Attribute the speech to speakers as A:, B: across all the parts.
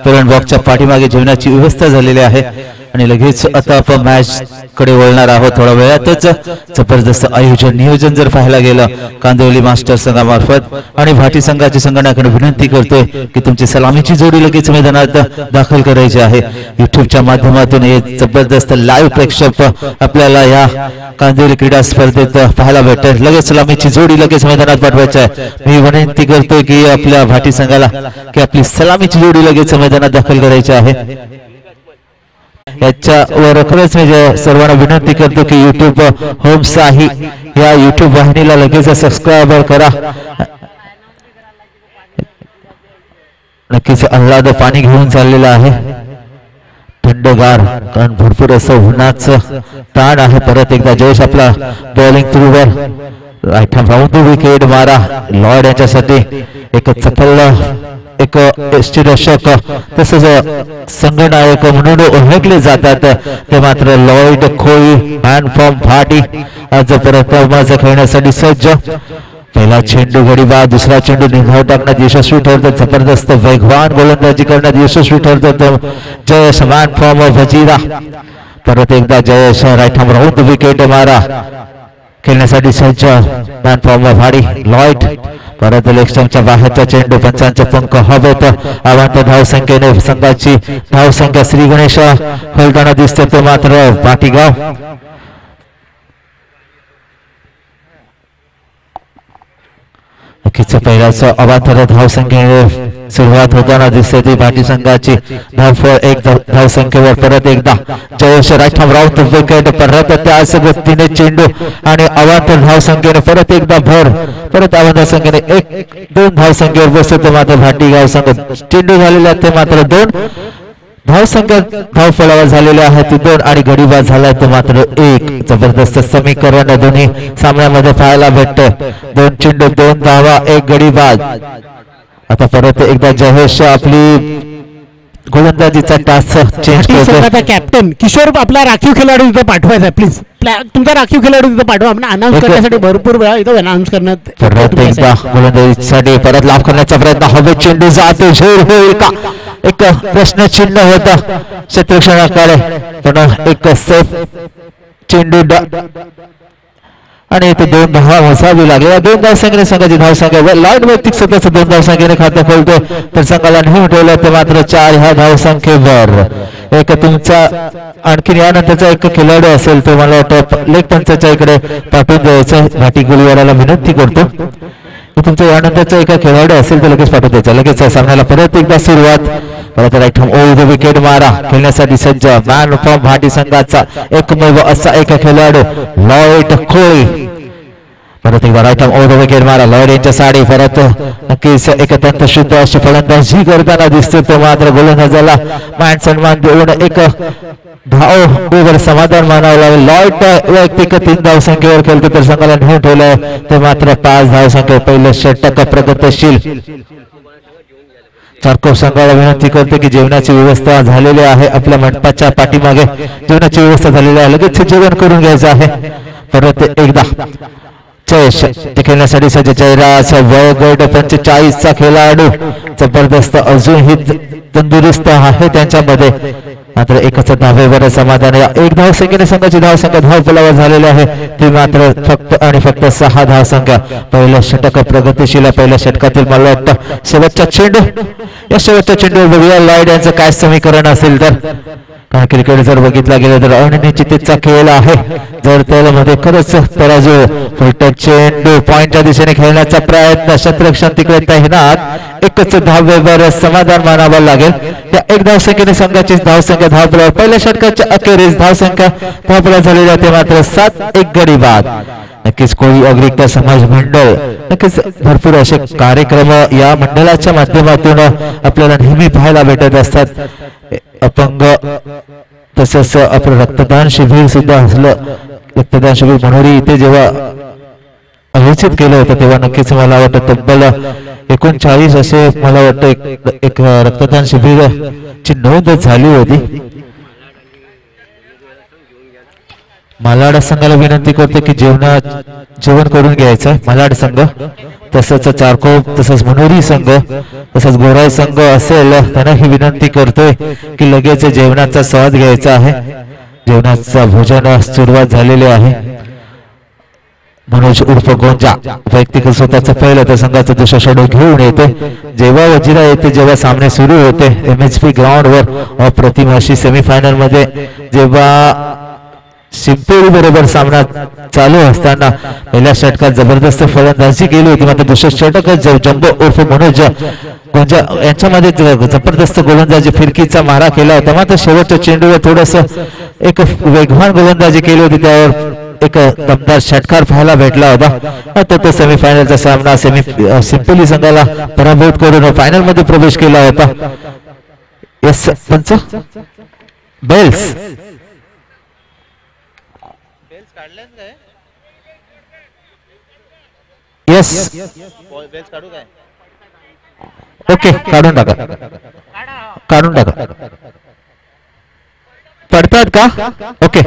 A: Parent बॉक्सच्या पाठीमागे जेवणाची व्यवस्था झालेली आहे आणि लगेच आता आपण मॅच कडे वळणार आहोत. थोड्या वेळातच जबरदस्त आयोजन नियोजन जर पाहायला गेलं कांदिवली मास्टर संघामार्फत आणि भाटी संघाच्या संघटनाकडे विनंती करतोय की तुमची सलामीची जोडी लगेच मैदानात दाखल करायची आहे. युट्यूबच्या माध्यमातून हे जबरदस्त लाईव्ह प्रेक्षक आपल्याला या कांदिवली क्रीडा स्पर्धेत पाहायला भेटेल. लगेच सलामीची जोडी लगेच मैदानात पाठवायची आहे. मी विनंती करतोय की आपल्या भाटी संघाला की आपली सलामीची जोडी लगेच मैदानात दाखल करायची आहे. याच्यावर खरंच मी सर्वांना विनंती करतो की युट्यूब होम साही या युट्यूब वाहिनीला लगेच सबस्क्राईब करा. नक्कीच आल्हाद पाणी घेऊन चाललेलं आहे थंडगार कारण भरपूर असं उन्हाचं ताण आहे. परत एकदा जयेश आपला बॉलिंग थ्रूवर right hand round the wicket मारा लॉर्ड यांच्यासाठी एक चपल एक यष्टीरक्षक तसंच संघनायक म्हणून ओळखले जातात ते मात्र लॉर्ड खोई मॅन फ्रॉम भाटी आज परत खेळण्यासाठी सज्ज. पहिला चेंडू गडीबा दुसरा चेंडू निघाव टाकण्यात यशस्वी ठरतो. जबरदस्त वेगवान गोलंदाजी करण्यात यशस्वी ठरतो जयेश मॅन फ्रॉम वजीरा. परत एकदा Jayesh right hand round wicket मारा खेळण्यासाठी सज्ज मॅन फ्रॉम भाटी लॉर्ड. परत लेगस्टंपच्या बाहेरचा चेंडू पंचांचे पंख हवेत. अवांत धावसंख्येने संघाची धावसंख्या श्री गणेश खेळताना दिसते तो मात्र पाटीगाव. नक्कीच पहिल्याच अवांतर धावसंख्येने सुरुवात होताना दिसते ती भाटी संघाची धावफळ एक धावसंख्येवर. परत एकदा Jayesh right hand round wicket परत त्याच गतीने चेंडू आणि अवांतर धावसंख्येने परत एकदा भर परत अवांतर संख्येने एक दोन धावसंख्येवर बसतो तो मात्र भाटीगाव संघ. चेंडू झालेला ते मात्र दोन धावसंख्या धावफळावर झालेले आहे ती दोन आणि गडीबाद झालाय तो मात्र एक. जबरदस्त समीकरण दोन्ही सामन्यामध्ये पाहायला भेटते. दोन चेंडू दोन धावा एक गडीबाद. आता परत एकदा जयेश आपली गोलंदाजीचा टास्क चेंज करतो.
B: कॅप्टन किशोर आपला राखीव खेळाडू इथं पाठवायचा प्लीज. तुमचा राखीव खेळाडू इथं पाठवा. आपण अनाऊन्स करण्यासाठी भरपूर वेळा इथं अनाऊन्स करण्यात
A: परत एकदा गोलंदाजीसाठी परत लाभ करण्याचा प्रयत्न हवे चेंडू जातो झोर होईल का एक प्रश्नचिन्ह होता क्षेत्ररक्षणाकडे पण एक सेफ चेंडू आणि इथे दोन धावा मोजावी लागल्या. दोन धावसंख्येने संघाची धावसंख्या लॉर्ड वैयक्तिक स्वतःच दोन धावसंख्येने खातं खोलतोय तर संघाला नेहमी ठेवलं ते मात्र 4 ह्या धावसंख्येवर. एक तुमचा आणखी यानंतरचा एक खेळाडू असेल तो मला वाटतं लेग पंचाच्या इकडे पाठवून द्यायचं. भाटी गुलवाराला विनंती करतो तुमचा यानंतरचा एका खेळाडू असेल तर लगेच पाठवून द्यायचा. लगेच सामन्याला परत एकदा सुरुवात. परत right hand over the wicket मारा खेळण्यासाठी सज्ज मॅन फ्रॉम भाटी संघाचा एकमेव असा एक खेळाडू लॉर्ड खोई. परत एकदा right hand over the wicket मारा लॉर्ड यांच्या साडी. परत नक्कीच एक तंत्रशुद्ध अशी फलंदाजी करताना दिसतो तो मात्र गोलंदाजाला मान सन्मान देऊन एक धाव ओव्हर समाधान मानावं लागेल. लॉर्ड वैयक्तिक 3 धावसंख्येवर खेळतो तर संघाला नेऊन ठेवलंय ते मात्र 5 धावसंख्ये. पहिलं षटक प्रगतशील. चारकोप संघाला विनंती करते की जेवणाची व्यवस्था झालेली आहे. आपल्या मंडपाच्या पाठीमागे जेवणाची व्यवस्था झालेली आहे. लगेच जेवण करून घ्यायचं आहे. परत एकदा जयेश खेळण्यासाठी सज्ज. जयराज वयोगट 45 चा खेळाडू जबरदस्त अजूनही तंदुरुस्त आहे त्यांच्यामध्ये मात्र एकच धावेवर समाधान. या एक धावसंख्येने संघाची धावसंख्या धावफलकावर झालेली आहे ती मात्र फक्त आणि फक्त 6 धावसंख्या. पहिलं षटक प्रगतिशील. पहिल्या षटकातील मला वाटतं शेवटचा चेंडू. या शेवटच्या चेंडूवर बघूया लॉर्ड यांचं काय समीकरण असेल तर. कारण क्रिकेट जर बघितला गेलं तर अनिश्चिततेचा खेळ आहे. जर त्यामध्ये खरंच तराजू फलटक चेंडू पॉइंटच्या दिशेने खेळण्याचा प्रयत्न क्षेत्ररक्षण तिकडे तैनात. एकच धावेवर समाधान मानावं लागेल. त्या एक धावसंख्येने संघाची धावसंख्या धावफलकावर पहिल्या षटकाच्या अखेरीस धावसंख्या धावफलक झालेली आहे ते मात्र 7-1 गडीबाद. नक्कीच कोळी अग्रिक्त समाज मंडळ नक्कीच भरपूर असे कार्यक्रम या मंडळाच्या माध्यमातून आपल्याला नेहमी पाहायला भेटत असतात. अपंग तसंच आपलं रक्तदान शिबिर सुद्धा असलं. रक्तदान शिबिर मनोरी इथे जेव्हा आयोजित केलं होतं तेव्हा नक्कीच मला वाटतं तब्बल 39 असे मला वाटतं एक रक्तदान शिबिर ची नोंद झाली होती. मालाड संघाला विनंती करते की जेवण करून घ्यायचं. मालाड संघ तसंच चारकोप तसंच मनोरी संघ तसंच गोराई संघ असेल त्यांना ही विनंती करतोय की लगेच जेवणाचा स्वाद घ्यायचा आहे. जेवणाचा भोजन सुरुवात झालेली आहे. मनोज उर्फ गोंजा वैयक्तिक स्वतःचं पहिलं तर संघाचा दुसरा षडू घेऊन येते. जेव्हा वजिरा येते जेव्हा सामने सुरू होते MHP ग्राउंडवर अप्रतिम अशी सेमीफायनल मध्ये जेव्हा शिंपेरी बरोबर सामना चालू असताना पहिल्या षटकात जबरदस्त फलंदाजी केली होती. मात्र दुसऱ्या षटकात जंबो उर्फ मनोज गोंजा यांच्यामध्ये जबरदस्त गोलंदाजी फिरकीचा मारा केला होता. मात्र शेवटच्या चेंडूवर थोडस एक वेगवान गोलंदाजी केली होती. त्यावर एक दमदार षटकार पाहायला भेटला होता. तो सेमीफायनलचा सामना सिंपली संघाला पराभूत करून फायनल मध्ये प्रवेश केला होता. यस पंच बेल्स यस ओके काढून टाका पडतात का? ओके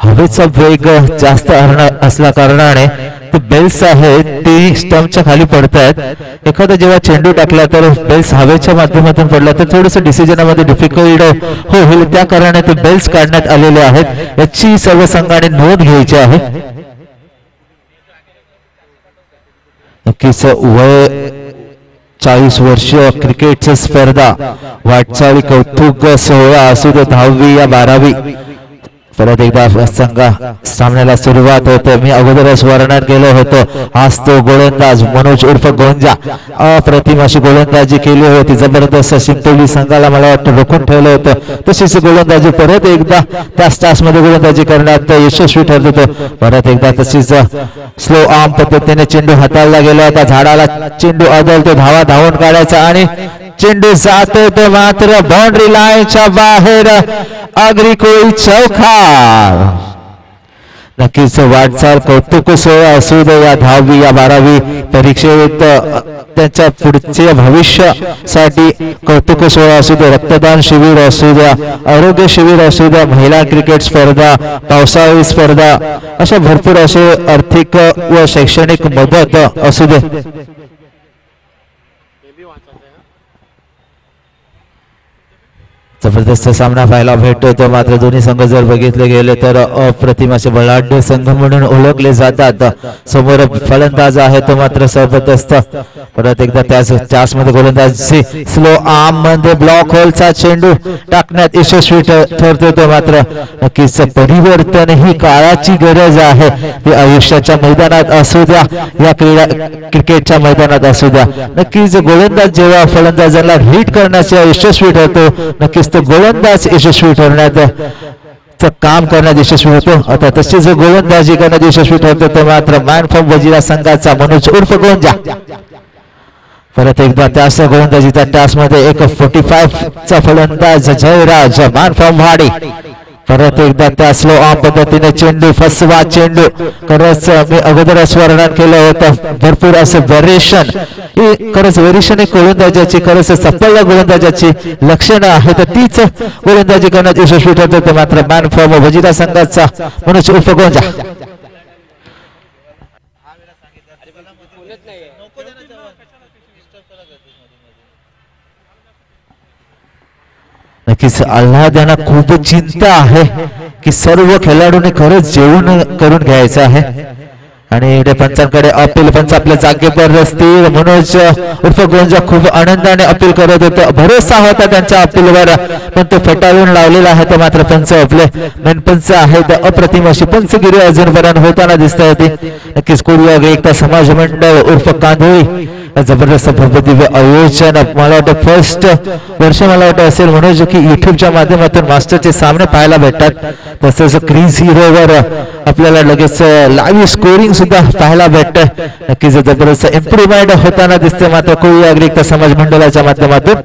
A: हवेचा वेग जास्त असल्या कारणाने ते बेल्स आहेत ते स्टंपच्या खाली पडतायत. एखादा जेव्हा चेंडू टाकला तर बेल्स हवेच्या माध्यमातून पडला तर थोडस डिसिजनामध्ये डिफिकल्ट होईल. त्या कारणाने ते बेल्स काढण्यात आलेले आहेत. याची सर्व संघाने नोंद घ्यायची आहे. नक्कीच वय 40 वर्षीय क्रिकेटची स्पर्धा वाटचाळी कौतुक सोहळा असू दे 10वी या 12वी परत एकदा संघा सामन्याला सुरुवात होते. मी अगोदरच वर्णन केलं होतं. आज तो गोलंदाज मनोज उर्फ गोंजा अप्रतिम अशी गोलंदाजी केली होती. जबरदस्त शिंपली संघाला मला वाटतं रोखून ठेवलं होतं. तशीच गोलंदाजी परत एकदा त्याच तासमध्ये गोलंदाजी करण्यात यशस्वी ठरत होतं. परत एकदा तशीच स्लो आर्म पद्धतीने चेंडू हाताळला गेला होता. झाडाला चेंडू आदळतो धावून काढायचा आणि चेंडू जातो तो मात्र बाउंड्री लाईनच्या बाहेर अगदी कोई चौकार. नक्कीच वाटचाल कौतुक सोहळा असू दे या 10वी या 12वी परीक्षेत त्यांच्या पुढच्या भविष्यासाठी कौतुक सोहळा असू दे, रक्तदान शिबिर असू द्या, आरोग्य शिबिर असू द्या, महिला क्रिकेट स्पर्धा, पावसाळी स्पर्धा, अशा भरपूर असे आर्थिक व शैक्षणिक मदत असू दे. जबरदस्त सामना पाहायला भेटतो. मात्र दोन्ही संघ जर बघितले गेले तर अप्रतिम असे बलाढ्य संघ म्हणून ओळखले जातात. समोर फलंदाज आहे तो मात्र जबरदस्त. परत एकदा त्याच मध्ये गोलंदाजी स्लो आर्म मध्ये ब्लॉक होलचा चेंडू टाकण्यात यशस्वी ठरतो. तो मात्र नक्कीच परिवर्तन ही काळाची गरज आहे. ती आयुष्याच्या मैदानात असू द्या या क्रिकेटच्या मैदानात असू द्या. नक्कीच गोलंदाज जेव्हा फलंदाजाला हिट करण्याचे यशस्वी ठरतो नक्कीच तो गोलंदाज यशस्वी ठरण्यात काम करण्यात यशस्वी होतो. आता तसेच गोलंदाजी करण्यात यशस्वी ठरतो तो मात्र मॅन फ्रॉम वजिरा संघाचा मनोज उर्फ गोंजा. परत एकदा त्याच गोलंदाजीच्या टॅसमध्ये एक 45 चा फलंदाज जयराज मॅन फ्रॉम वाडी. परत एकदा त्या स्लो आर्म पद्धतीने चेंडू फसवा चेंडू खरंच मी अगोदरच वर्णन केलं होतं. भरपूर असं व्हेरिएशन खरंच व्हेरिएशन एक गोलंदाजाची खरंच सफल गोलंदाजाची लक्षणं आहेत. तीच गोलंदाजी करण्यात यशस्वी ठरतो मात्र मॅन फ्रॉम वजिरा संघाचा मनोज उर्फ गोंजा. नक्कीच आल्हाद्यांना खूप चिंता आहे की सर्व खेळाडूंनी खरंच जेवण करून घ्यायचं आहे आणि पंचांकडे अपील. पंच आपल्या जागेवर असतील. मनोज उर्फ गोंजा खूप आनंदाने अपील करत होते. भरोसा होता त्यांच्या अपीलवर पण तो फेटाळून लावलेला आहे. तर मात्र पंच आपले मेन पंच आहेत अप्रतिम अशी पंचगिरी अजूनपर्यंत होताना दिसत होती. नक्कीच कोरिया एकता समाज मंडळ उर्फ कांदोळी जबरदस्त भव्य दिव्य आयोजन. मला वाटतं फर्स्ट वर्ष मला वाटतं असेल मनोज की युट्यूबच्या माध्यमातून मास्टरचे सामने पाहायला भेटतात. तसंच क्रीज हिरोवर आपल्याला लगेच लाईव्ह स्कोरिंग सुद्धा पाहायला भेटतं. नक्कीच जबरदस्त इम्प्रुव्हमेंट होताना दिसते. मात्र कोळी नागरिक समाज मंडळाच्या माध्यमातून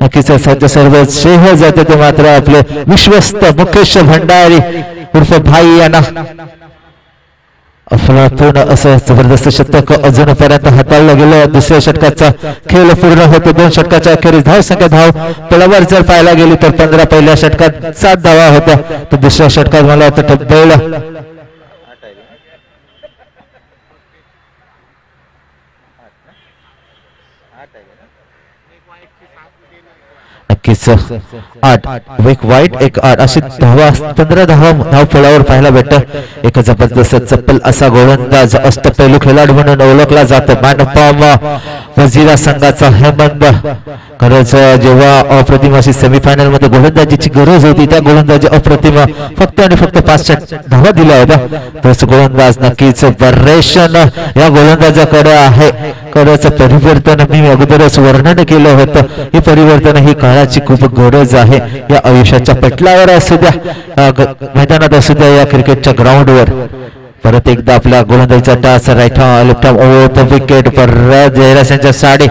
A: नक्कीच सध्या सर्व श्रेय जाते ते मात्र आपले विश्वस्त मुकेश भंडारी उर्फ भाई यांना. अफलातून असं जबरदस्त शतक अजूनपर्यंत हाताळलं गेलं. दुसऱ्या षटकाचा खेळ पूर्ण होतो. 2 षटकाच्या अखेरीस धाव संख्या धाव पळावर जर पाहायला गेली तर 15. पहिल्या षटकात 7 धावा होत्या तर दुसऱ्या षटकात मला वाटतं तब्बल नक्कीच 8 एक वाईट एक 8 अशी 15 धाव फळावर पाहायला भेटत. एक जबरदस्त चप्पल असा गोलंदाज अष्टपैलू खेळाडू म्हणून ओळखला जातो. मॅन ऑफ वजीरा संघाचा हेमंत. खरंच जेव्हा अप्रतिम अशी सेमीफायनल मध्ये गोलंदाजीची गरज होती त्या गोलंदाजी अप्रतिम फक्त आणि फक्त 5 धावा दिल्या होत्या. तोच गोलंदाज नक्कीच परेशन या गोलंदाजाकडे आहे. खरंच परिवर्तन मी अगोदरच वर्णन केलं होतं. हे परिवर्तन ही काळाची खूप गरज आहे. या आयुष्याच्या पटलावर असू द्या मैदानात असू द्या या क्रिकेटच्या ग्राउंडवर. परत एकदा आपल्या गोलंदाजीचा टास राईट लेफ्ट ओव्हर विकेट. परत जयराज यांच्या साडी.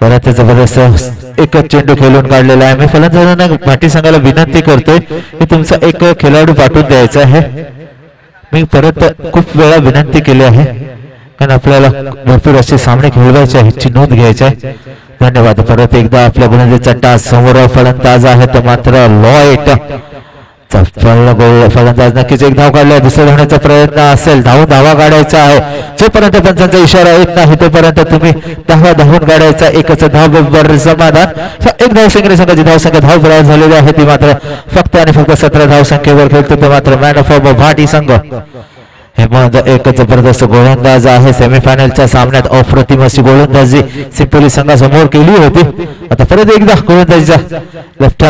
A: परत जबरदस्त एकच चेंडू खेळून काढलेला आहे. मी फलंदाजांना माटी संघाला विनंती करतोय की तुमचा एक खेळाडू पाठवून द्यायचा आहे. मी परत खूप वेळा विनंती केली आहे कारण आपल्याला भरपूर असे सामने खेळवायचे आहेत ची नोंद घ्यायची आहे. धन्यवाद. परत एकदा आपल्या गोलंदाजीचा टास समोर फलंदाज आहे तर मात्र लॉईट फलंदाज नक्कीच एक धाव काढला. दुसऱ्या धावण्याचा प्रयत्न असेल. धावा काढायचा आहे. जोपर्यंत पंचांचा इशारा येत नाही तोपर्यंत तुम्ही धावून काढायचा. एकच धाव बरोबर समाधान. एक धावसंख्येने संघाची धावसंख्या धाव बरोबर झालेली आहे ती मात्र फक्त आणि फक्त 17 धावसंख्येवर खेळतो ते मात्र मॅन ऑफ भाटी संघ. हेमंत एक जबरदस्त गोलंदाज आहे. सेमीफायनलच्या सामन्यात अप्रतिम अशी गोलंदाजी सिंपोली संघासमोर केली होती. आता परत एकदा गोलंदाजीचा लेफ्ट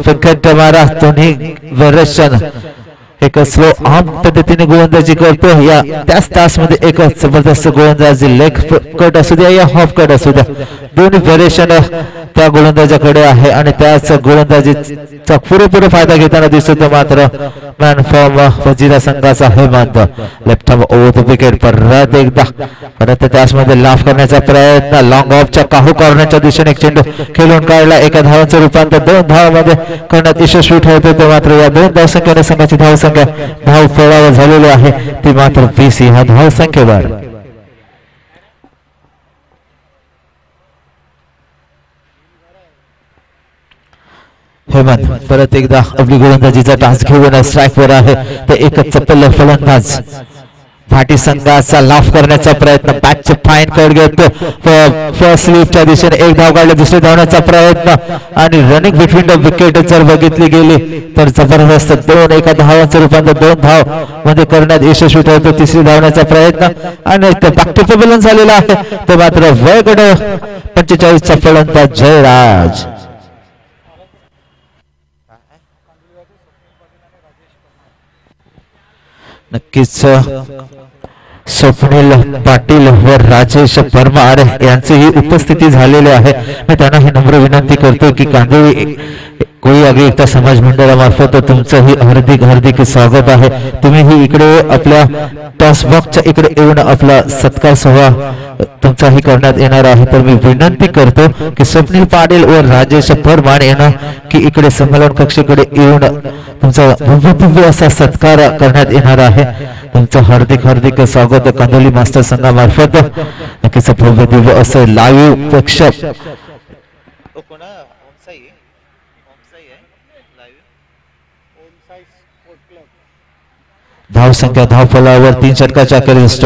A: विकेट मारा. दोन्ही वर्षन एक स्लो आर्म पद्धतीने गोलंदाजी करतो. या त्याच तासमध्ये एक जबरदस्त गोलंदाजी लेग कट असू द्या या हाफ कट असू द्या दोन्ही व्हेरिएशन त्या गोलंदाजाकडे आहे आणि त्याच गोलंदाजीचा पुरेपूर फायदा घेताना दिसतो मात्र मॅन फॉर्म वजीरा संघाचा हेमंत. Left over wicket. परत त्याचमध्ये लाफ करण्याचा प्रयत्न. लॉंग ऑफच्या काहू कॉर्नरच्या दिशेने एक चेंडू खेळून काढला. एका धावांचं रूपांतर 2 धावांमध्ये करण्यात यशस्वी ठरतो ते मात्र या 2 धावसंख्येने संघाची धावसंख्या धाव फळावर झालेली आहे ती मात्र 20 ह्या धावसंख्येवर. हेमंत परत एकदा आपली गोलंदाजीचा टास घेऊन स्ट्राईक वर आहे. ते एक चप्पल फलंदाज भाटी संघाचा लाफ करण्याचा प्रयत्न. बॅटचे फाईन कट घेतो. फर्स्ट स्लिपच्या दिशेने एक धाव काढले. दुसरी धावण्याचा प्रयत्न आणि रनिंग बिटवीन द विकेट जर बघितली गेली तर जबरदस्त 2 एका धावांचं रूपांतर 2 धाव मध्ये करण्यात यशस्वी ठरतो. तिसरी धावण्याचा प्रयत्न आणि बॅक टू बॅलन्स झालेला आहे तो मात्र वयगड 45चा फलंदाज जयराज. नक्कीच स्वप्नील पाटील व राजेश परमार यांचीही उपस्थिती झालेली आहे. मी त्यांना ही नम्र विनंती करतो की कांदिवली कोळी अभियंता समाज मंडळामार्फत तुमचंही हार्दिक स्वागत आहे. तुम्हीही इकडे आपल्या टॉस बॉक्सच्या इकडे येऊन आपला सत्कार सोहळा तुमचाही करण्यात येणार आहे. तर मी विनंती करतो की स्वप्नील पाटील व राजेश परमार यांना की इकडे संमेलन कक्षेकडे येऊन तुमचा भव्य असा सत्कार करण्यात येणार आहे. तुमचं हार्दिक स्वागत कांदिवली मास्टर संघामार्फत. नक्कीच भव्य दिव्य असं लाईव्ह प्रेक्षक धाव संख्या धाव फलावर 3 षटकाच्या अखेरीस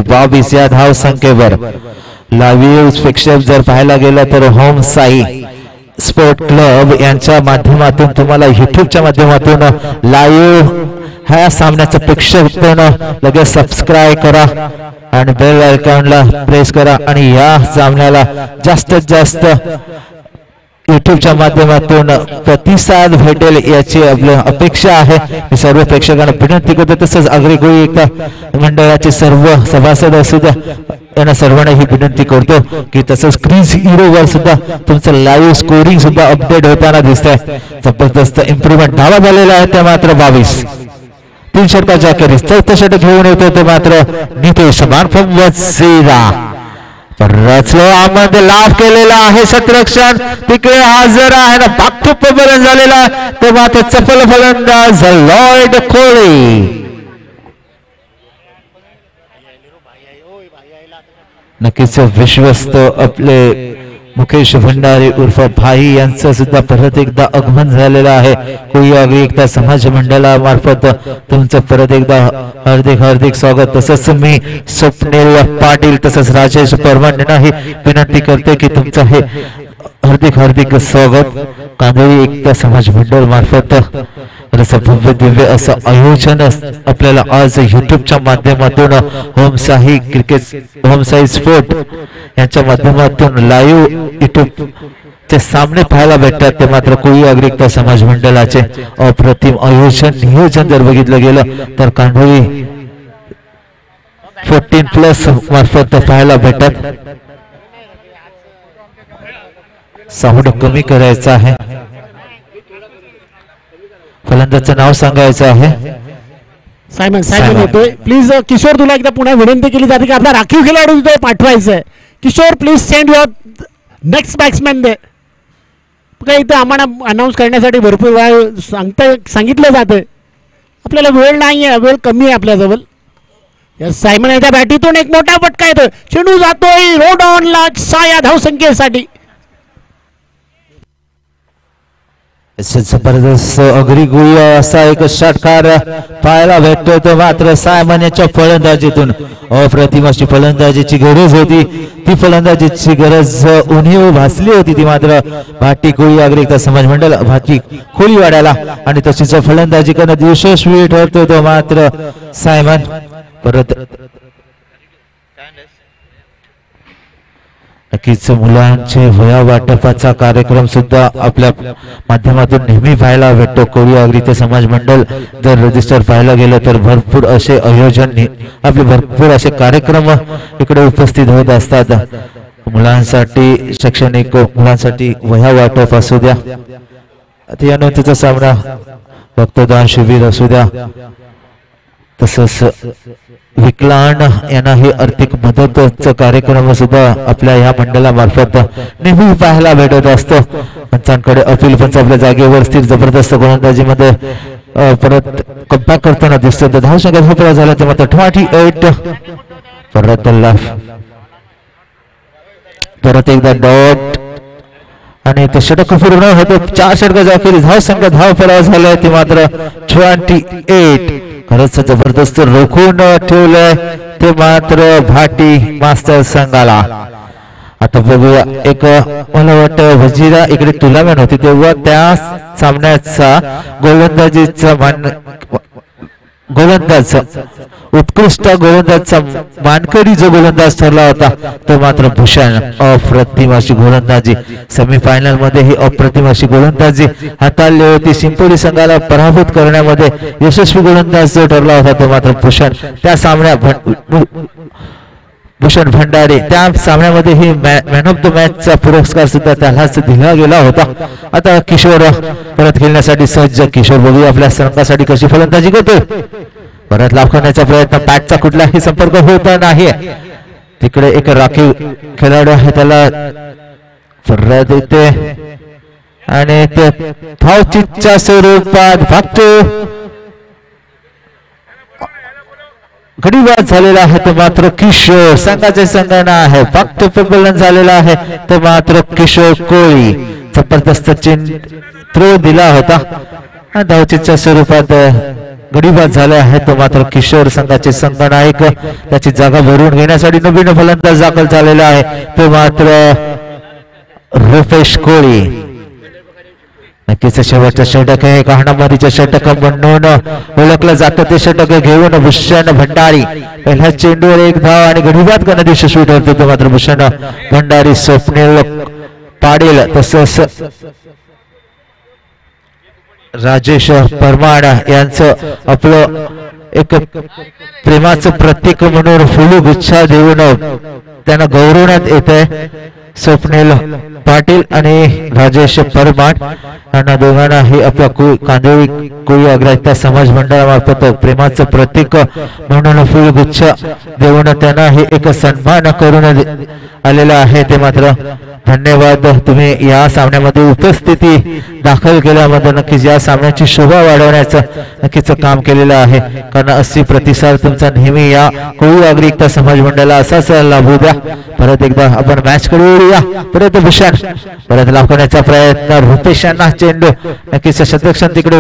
A: 22 या धाव संख्येवर लाईव्ह प्रेक्षक जर पाहायला गेलं तर होम साई स्पोर्ट क्लब यांच्या माध्यमातून तुम्हाला युट्यूबच्या माध्यमातून लाईव्ह ह्या सामन्याचं प्रेक्षक लगेच सबस्क्राईब करा आणि बेल आयकॉनला प्रेस करा आणि या सामन्याला जास्तीत जास्त युट्यूबच्या माध्यमातून प्रतिसाद भेटेल याची आपल्या अपेक्षा आहे. मी सर्व प्रेक्षकांना विनंती करतो. तसंच अग्री कोळी एकता मंडळाचे सर्व सभासद असू द्या यांना सर्वांना ही विनंती करतो की तसंच क्रीज हिरो वर सुद्धा तुमचं लाईव्ह स्कोरिंग सुद्धा अपडेट होताना दिसतंय. जबरदस्त इम्प्रुव्हमेंट धावा झालेला आहे त्या मात्र 22 3 षटकाच्या अखेरीस 4थं षटक घेऊन येतो ते मात्र नितेश मार्फम वजीरा. रचलो आमंद लाभ केलेला आहे. क्षेत्ररक्षण तिकडे हजर आहे ना. बागठोप बलन झालेला ते मात्र चपल फलंदाज लॉर्ड कोळी. नक्कीच विश्वस्त आपले मुकेश भंडारी उर्फ भाई यांचं सुद्धा परत एकदा आगमन झालेलं आहे. कोळी एकता समाज मंडळामार्फत तुमचं परत एकदा हार्दिक स्वागत. तसंच मी स्वप्नील पाटील तसंच राजेश परमार यांनाही विनंती करते की तुमचं हे हार्दिक हार्दिक स्वागत. कांदळी एकता समाज मंडळ मार्फत असं भव्य दिव्य असं आयोजन आपल्याला आज युट्यूबच्या माध्यमातून होमसाई क्रिकेट होमसाई स्पोर्ट यांच्या माध्यमातून लाईव्ह युट्यूब चे सामने पाहायला भेटतात. ते मात्र कोळी अग्रिकता समाज मंडळाचे अप्रतिम आयोजन नियोजन जर बघितलं गेलं तर कांदळी 14+ मार्फत पाहायला भेटतात. साऊंड कमी करायचं आहे. फलंदाजाचं नाव सांगायचं आहे.
B: सायमन सायमन येतोय. प्लीज किशोर, तुला एकदा पुन्हा विनंती केली जाते की आपला राखीव खेळाडू तिथे पाठवायचा आहे. Kishore, please send your next batsman दे. काय इथं आम्हाला अनाऊन्स करण्यासाठी भरपूर वेळा सांगितलं जातं. आपल्याला वेळ नाही आहे, वेळ कमी आहे आपल्याजवळ. सायमन याच्या बॅटीतून एक मोठा फटका येतोय. चेंडू जातोय रोड ऑनला 6 या धावसंख्येसाठी.
A: जबरदस्त अगरी गुळी असा एक षटकार पाहायला भेटतो. तो मात्र सायमन याच्या फलंदाजीतून अप्रतिम अशी फलंदाजीची गरज होती. ती फलंदाजीची गरज उणीव भासली होती. ती मात्र भाटी कोळी अग्रिकता समाज मंडळ भाटी कोळीवाड्याला आणि तशीच फलंदाजी करण्यात यशस्वी ठरतो तो मात्र सायमन. परत नक्कीच मुलांचे वया वाटपाचा कार्यक्रम सुद्धा आपल्या माध्यमातून नेहमी पाहायला भेटतो. कोळी अग्रिकता समाज मंडळ जर रजिस्टर पाहायला गेलं तर भरपूर असे आयोजन आपले भरपूर असे कार्यक्रम इकडे उपस्थित होत असतात. मुलांसाठी शैक्षणिक मुलांसाठी वया वाटप असू द्या, या नंतरचा सामना रक्तदान शिबिर असू द्या, तसंच विकलांग यांना ही आर्थिक मदतचा कार्यक्रम सुद्धा आपल्या या मंडळामार्फत नेहमी पाहायला भेटत असतो. पंचांकडे अपील पंच आपल्या जागेवर स्थिर जबरदस्त गोलंदाजीमध्ये परत कमबॅक करताना दिसतो. धावसंख्या धावपळा झाला ते मात्र 28. परत एकदा डॉट आणि ते षटक पूर्ण होते. 4 षटकाच्या अखेरीस धावसंख्या धावपळा झालाय ते मात्र 28. खरंच जबरदस्त रोखून ठेवलंय ते मात्र भाटी मास्टर संघाला. आता बघूया, एक मला वाटतं वजिरा इकडे टुर्नामेंट होती तेव्हा त्या सामन्याचा गोलंदाज उत्कृष्ट गोलंदाजचा मानकरी जो गोलंदाज ठरला होता तो मात्र भूषण. अप्रतिम अशी गोलंदाजी सेमीफायनल मध्ये ही अप्रतिम अशी गोलंदाजी हाताळली होती. शिंपोली संघाला पराभूत करण्यामध्ये यशस्वी गोलंदाज जो ठरला होता तो मात्र भूषण. त्या सामन्यात भूषण भंडारी त्या सामन्यामध्ये ही मॅन ऑफ द मॅचचा पुरस्कार सुद्धा त्यालाच दिला गेला होता. आता किशोर परत खेळण्यासाठी सज्ज. किशोर बघूया आपल्या संघासाठी कशी फलंदाजी करतोय. परत लाभ करण्याचा प्रयत्न, पॅटचा कुठलाही संपर्क होत नाही. तिकडे एक राखीव खेळाडू आहे त्याला परत येते आणि ते धावचीच्या स्वरूपात भागतो. गडीबाद झालेला आहे तो मात्र किशोर संघाचे संघाना आहे. फक्त प्रबलन झालेला आहे तो मात्र किशोर कोळी. जबरदस्त थ्रो दिला होता. धावचीच्या स्वरूपात गडीबाद झाला आहे तो मात्र किशोर संघाचे संघनायक. त्याची जागा भरून घेण्यासाठी नवीन फलंदाज दाखल झालेला आहे तो मात्र रुपेश कोळी. नक्कीच शेवटचं षटक आहे. कहाणामारीचं षटक म्हणून ओळखलं जातं. ते षटक घेऊन भूषण भंडारी पहिल्या चेंडूवर 1 धाव आणि गडीबाद करण्यात यशस्वी ठरतो तो मात्र भूषण भंडारी. स्वप्नील पाटील तसंच राजेश परमार यांचं आपलं एक प्रेमाचं प्रतीक म्हणून फुलगुच्छा देऊन त्यांना गौरवण्यात येत आहे. स्वप्नील पाटील आणि राजेश परमार यांना दोघांना हे आपल्या कांदळी कोळी अग्रिकता समाज मंडळामार्फत प्रेमाचं प्रतीक म्हणून फुलगुच्छ देऊन त्यांना हे एक सन्मान करून आलेला आहे. ते मात्र धन्यवाद. तुम्ही या सामन्यामध्ये उपस्थिती दाखल केल्यामध्ये नक्कीच या सामन्याची शोभा वाढवण्याचं नक्कीच काम केलेलं आहे. कारण अशी प्रतिसाद तुमचा नेहमी या कोळी अग्रिकता समाज मंडळाला असाच लाभू द्या. परत एकदा आपण मॅच कडे वळूया. परत भूषण परत लाभ करण्याचा प्रयत्न. रुपेश यांना चेंडू नक्कीच क्षेत्ररक्षण तिकडे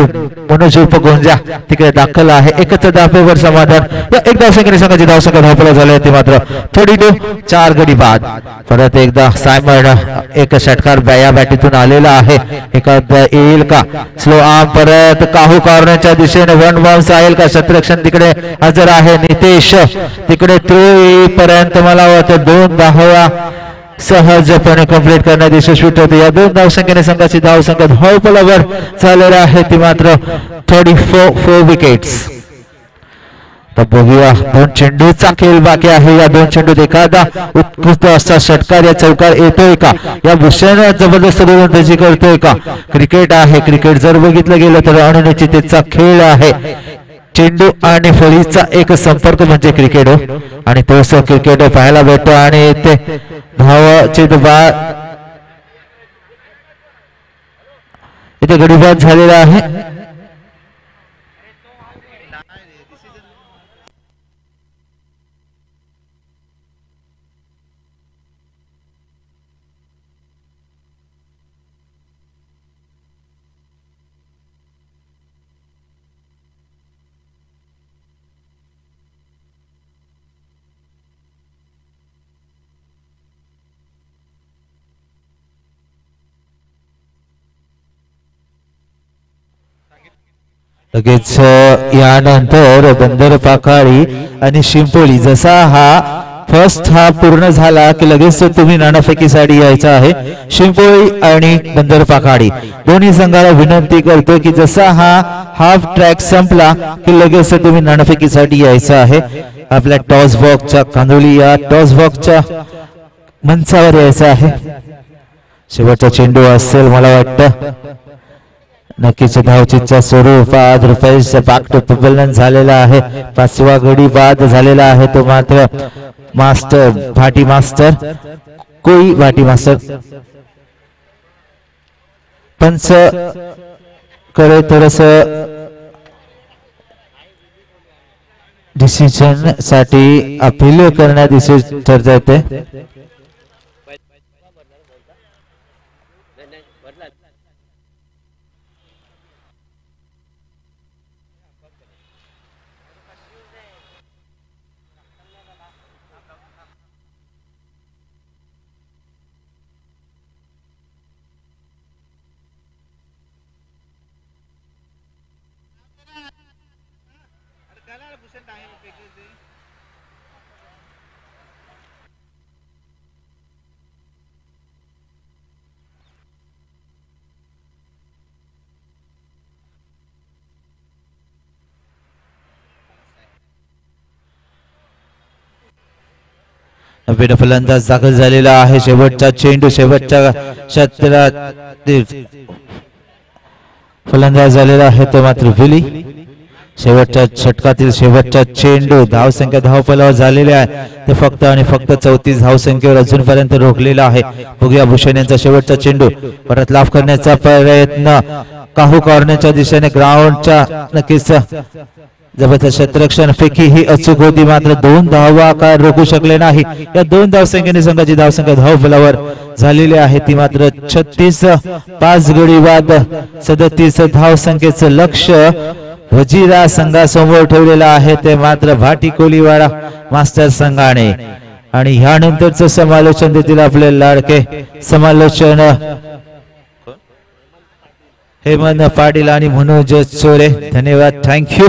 A: मनोज उर्फ गोंजा तिकडे दाखल आहे. एकच धावेवर समाधान. या एक धावसंख्येने संघाची धावसंख्या धावपला झाली होती मात्र 32 4 गडी बाद. परत एकदा सायमन एक षटकार या बॅटीतून आलेला आहे. एखादा येईल का स्लो आर्म. परत काहू कॉर्नरच्या दिशेने वन बाउन्स आहे का क्षेत्ररक्षण तिकडे हजर आहे. नितेश तिकडे थ्रो येईपर्यंत मला वाटतं 2 धावा सहजपणे कंप्लीट करण्यात यशस्वी ठरते. या 2 धावसंख्येने संघाची धावसंख्या धावपलावर झालेला आहे ती मात्र 34 विकेट्स. तर बघूया 2 चेंडूचा खेळ बाकी आहे. या 2 चेंडूत एखादा उत्कृष्ट असा षटकार या चौकार येतोय का. या भूषण जबरदस्त गोलंदाजी करतोय का. क्रिकेट आहे. क्रिकेट जर बघितलं गेलं तर अनिश्चिततेचा खेळ आहे. चेंडू आणि फळीचा एक संपर्क म्हणजे क्रिकेट हो. आणि तोच क्रिकेट पाहायला भेटतो आणि ते धावाचे इथे गडीबाद झालेला आहे. लगेच यानंतर बंदर पाखाळी आणि शिंपोली जसा हा फर्स्ट हाफ पूर्ण झाला की लगेच तुम्ही नाणेफेकीसाठी यायचं आहे. शिंपोली आणि बंदर पाखाळी दोन्ही संघाला विनंती करतो की जसा हा हाफ ट्रॅक संपला की लगेच तुम्ही नाणेफेकीसाठी यायचं आहे. आपल्या टॉस बॉक्सच्या कांदोली या टॉस बॉक्सच्या मंचावर यायचं आहे. शेवटचा चेंडू असेल मला वाटतं. नक्कीच धावचीच्या स्वरूपात रुपयाचा पाकटोपलन झालेला आहे. 5वा गडी बाद झालेला आहे तो मात्र मास्टर भाटी मास्टर कोई भाटी मास्टर पंच कडे थोडस डिसिजन साठी अपील करण्यात दिसून ठरत येते. नवीन फलंदाज दाखल झालेला आहे. शेवटचा चेंडू शेवटच्या क्षेत्रात फलंदाज झालेला आहे तो मात्र विली. शेवटच्या षटकातील शेवटचा चेंडू धावसंख्या धावपलावर झालेले आहे ते फक्त आणि फक्त 34 धावसंख्येवर अजूनपर्यंत रोखलेला आहे. बघूया भूषण यांचा शेवटचा चेंडू परत लाभ करण्याचा प्रयत्न काहू कॉर्नरच्या दिशेने ग्राउंडच्या नक्कीच जबरदस्त क्षेत्ररक्षण फेकी ही अचूक होती मात्र 2 धावा का रोखू शकले नाही. या 2 धावसंख्येने संघाची धावसंख्या धावपलावर झालेली आहे ती मात्र 36 5 गडी बाद 37 धावसंख्येचं लक्ष्य वजीरा संघासमोर ठेवलेलं आहे ते मात्र भाटी कोलीवाडा मास्टर संघाने. आणि ह्यानंतरचं समालोचन देतील आपले लाडके समालोचन हेमंत पाटील आणि मनोज चोरे. धन्यवाद. थँक्यू.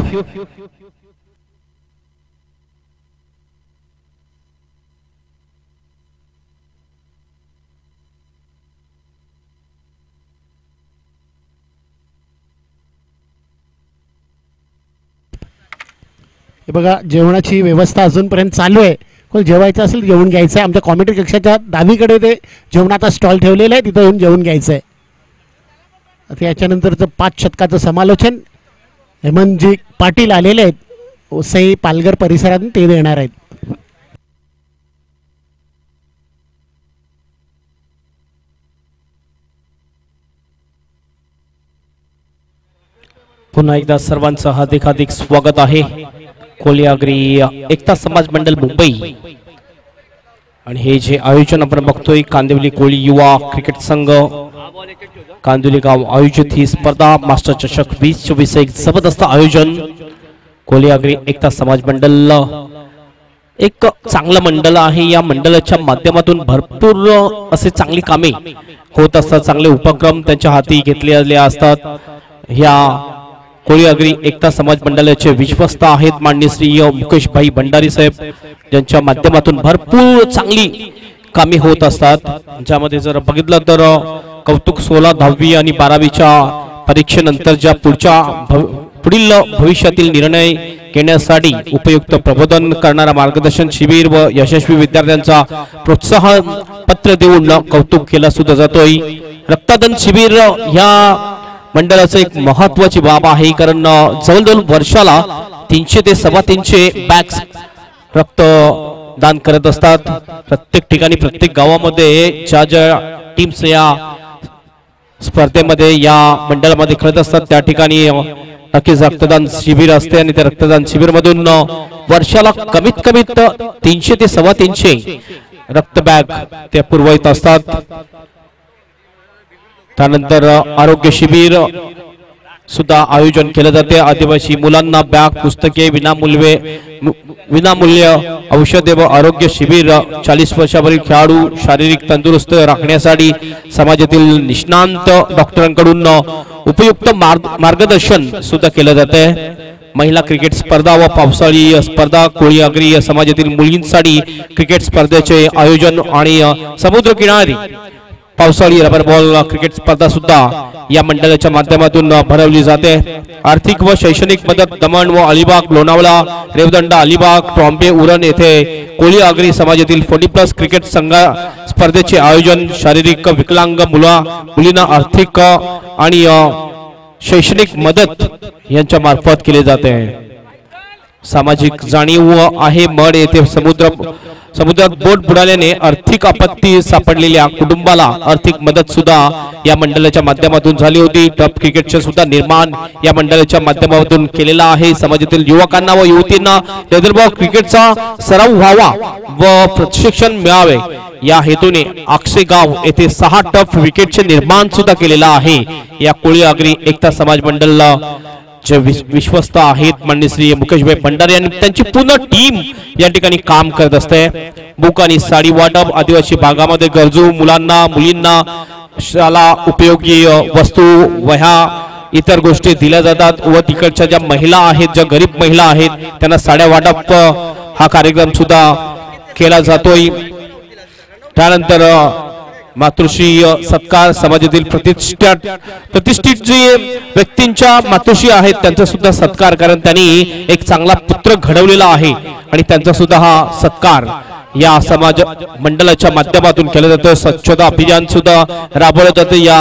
B: हे बघा जेवणाची व्यवस्था अजूनपर्यंत चालू आहे. कोण जेवायचं असेल जेवण घ्यायचं आहे. आमच्या कॉमेडी कक्षाच्या डावीकडे ते जेवणाचा स्टॉल ठेवलेला आहे तिथं येऊन जेवण घ्यायचं आहे. आता याच्यानंतरचं 5 षटकाचं समालोचन हेमंतजी पाटील आलेले आहेत वसई पालघर परिसरातून ते देणार आहेत.
C: पुन्हा एकदा सर्वांचं हार्दिक स्वागत आहे. कोलियागरी एकता समाज मंडळ मुंबई आणि हे जे आयोजन आपण बघतोय कांदिवली कोळी युवा क्रिकेट संघ कांदिवली गाव आयोजित ही स्पर्धा मास्टर चषक 2024 एक जबरदस्त आयोजन कोळी आगरी एकता समाज मंडळ एक चांगलं मंडळ आहे. या मंडळाच्या माध्यमातून भरपूर असे चांगली कामे होत असतात, चांगले उपक्रम त्यांच्या हाती घेतलेले असतात. ह्या कोळी आगरी एकता समाज मंडळाचे विश्वस्त आहेत माननीय श्री मुकेश भाई भंडारी साहेब, ज्यांच्या माध्यमातून भरपूर चांगली कामे होत असतात. ज्यामध्ये जर बघितलं तर कौतुक 16, 10वी आणि 12वीच्या परीक्षेनंतर ज्या पुढील भविष्यातील निर्णय घेण्यासाठी उपयुक्त प्रबोधन करणारा मार्गदर्शन शिबिर व यशस्वी विद्यार्थ्यांचा प्रोत्साहन पत्र देऊन कौतुक केला सुद्धा जातोय. रक्तदान शिबिर ह्या मंडळाचं एक महत्वाची बाब आहे, कारण जवळजवळ वर्षाला 300 ते 350 बॅग्स रक्तदान करत असतात. प्रत्येक ठिकाणी प्रत्येक गावामध्ये ज्या टीम्स या स्पर्धेमध्ये या मंडळामध्ये खेळत असतात त्या ठिकाणी नक्कीच रक्तदान शिबिर असते आणि त्या रक्तदान शिबिर मधून वर्षाला कमीत कमीत 300 ते 350 रक्त बॅग ते पुरवत असतात. त्यानंतर आरोग्य शिबिर सुद्धा आयोजन केले जाते. आदिवासी मुलांना बॅग, पुस्तके विनामूल्य औषधे व आरोग्य शिबिर 40 वर्षावरील खेळाडू शारीरिक तंदुरुस्त राखण्यासाठी समाजातील निष्णांत डॉक्टरांकडून उपयुक्त मार्गदर्शन सुद्धा केले जाते. महिला क्रिकेट स्पर्धा व पावसाळी स्पर्धा कोळी आगरी समाजातील मुलींसाठी क्रिकेट स्पर्धेचे आयोजन आणि समुद्र किनारी पावसाळी रबर बॉल क्रिकेट स्पर्धा सुद्धा या मंडळाच्या माध्यमातून भरवली जाते. आर्थिक व शैक्षणिक मदत दमण व अलिबाग, लोणावळा, रेवदंडा, अलिबाग, ट्रॉम्बे, उरण येथे कोळी आगरी समाजातील 40+ क्रिकेट संघ स्पर्धेचे आयोजन शारीरिक विकलांग मुलींना आर्थिक आणि शैक्षणिक मदत यांच्या मार्फत केले जाते. सामाजिक जाणीव आहे. मड येथे समुद्रात बोट बुडाल्याने आर्थिक आपत्ती सापडलेल्या कुटुंबाला आर्थिक मदत सुद्धा या मंडळाच्या माध्यमातून झाली होती. टफ क्रिकेटचे सुद्धा निर्माण या मंडळाच्या माध्यमातून केलेला आहे. समाजातील युवकांना व युवतींना लेदरबॉल क्रिकेटचा सराव व्हावा व प्रशिक्षण मिळावे या हेतूने आक्षे गाव येथे 6 टफ विकेटचे निर्माण सुद्धा केलेला आहे. या कोळी आगरी एकता समाज मंडळाला जे विश्वस्त आहेत माननीय श्री मुकेशभाई भंडारी आणि त्यांची पूर्ण टीम या ठिकाणी काम करत असते. बुक आणि साडी वाटप, आदिवासी भागामध्ये गरजू मुलांना मुलींना शाला उपयोगी वस्तू, वह्या, इतर गोष्टी दिल्या जातात व तिकडच्या ज्या महिला आहेत, ज्या गरीब महिला आहेत, त्यांना साड्या वाटप हा कार्यक्रम सुद्धा केला जातोय. त्यानंतर मातृश्री सत्कार, समाजातील प्रतिष्ठित जे व्यक्तींच्या मातृश्री आहेत त्यांचा सुद्धा सत्कार, कारण त्यांनी एक चांगला पुत्र घडवलेला आहे आणि त्यांचा सुद्धा हा सत्कार या समाज मंडळाच्या माध्यमातून केलं जातं. स्वच्छता अभियान सुद्धा राबवलं जातं या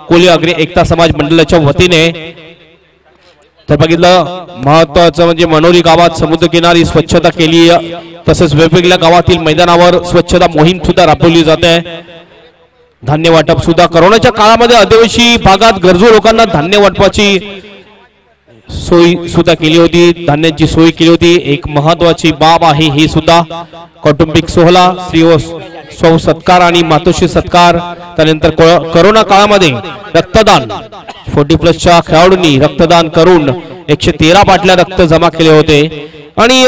C: कोळी आगरी एकता समाज मंडळाच्या वतीने. तर बघितलं महत्वाचं म्हणजे मनोरी गावात समुद्रकिनारी स्वच्छता केली, तसेच वेगवेगळ्या गावातील मैदानावर स्वच्छता मोहीम सुद्धा राबवली जाते. धान्य वाटप सुद्धा कोरोनाच्या काळामध्ये आदिवासी भागात गरजू लोकांना धान्य वाटपाची सोय सुद्धा केली होती, धान्याची सोय केली होती. एक महत्वाची बाब आहे ही सुद्धा. कौटुंबिक सोहळा, स्त्री सत्कार आणि मातोश्री सत्कार. त्यानंतर कोरोना काळामध्ये रक्तदान, 40+ खेळाडूंनी रक्तदान करून 113 बाटल्या रक्त जमा केले होते. आणि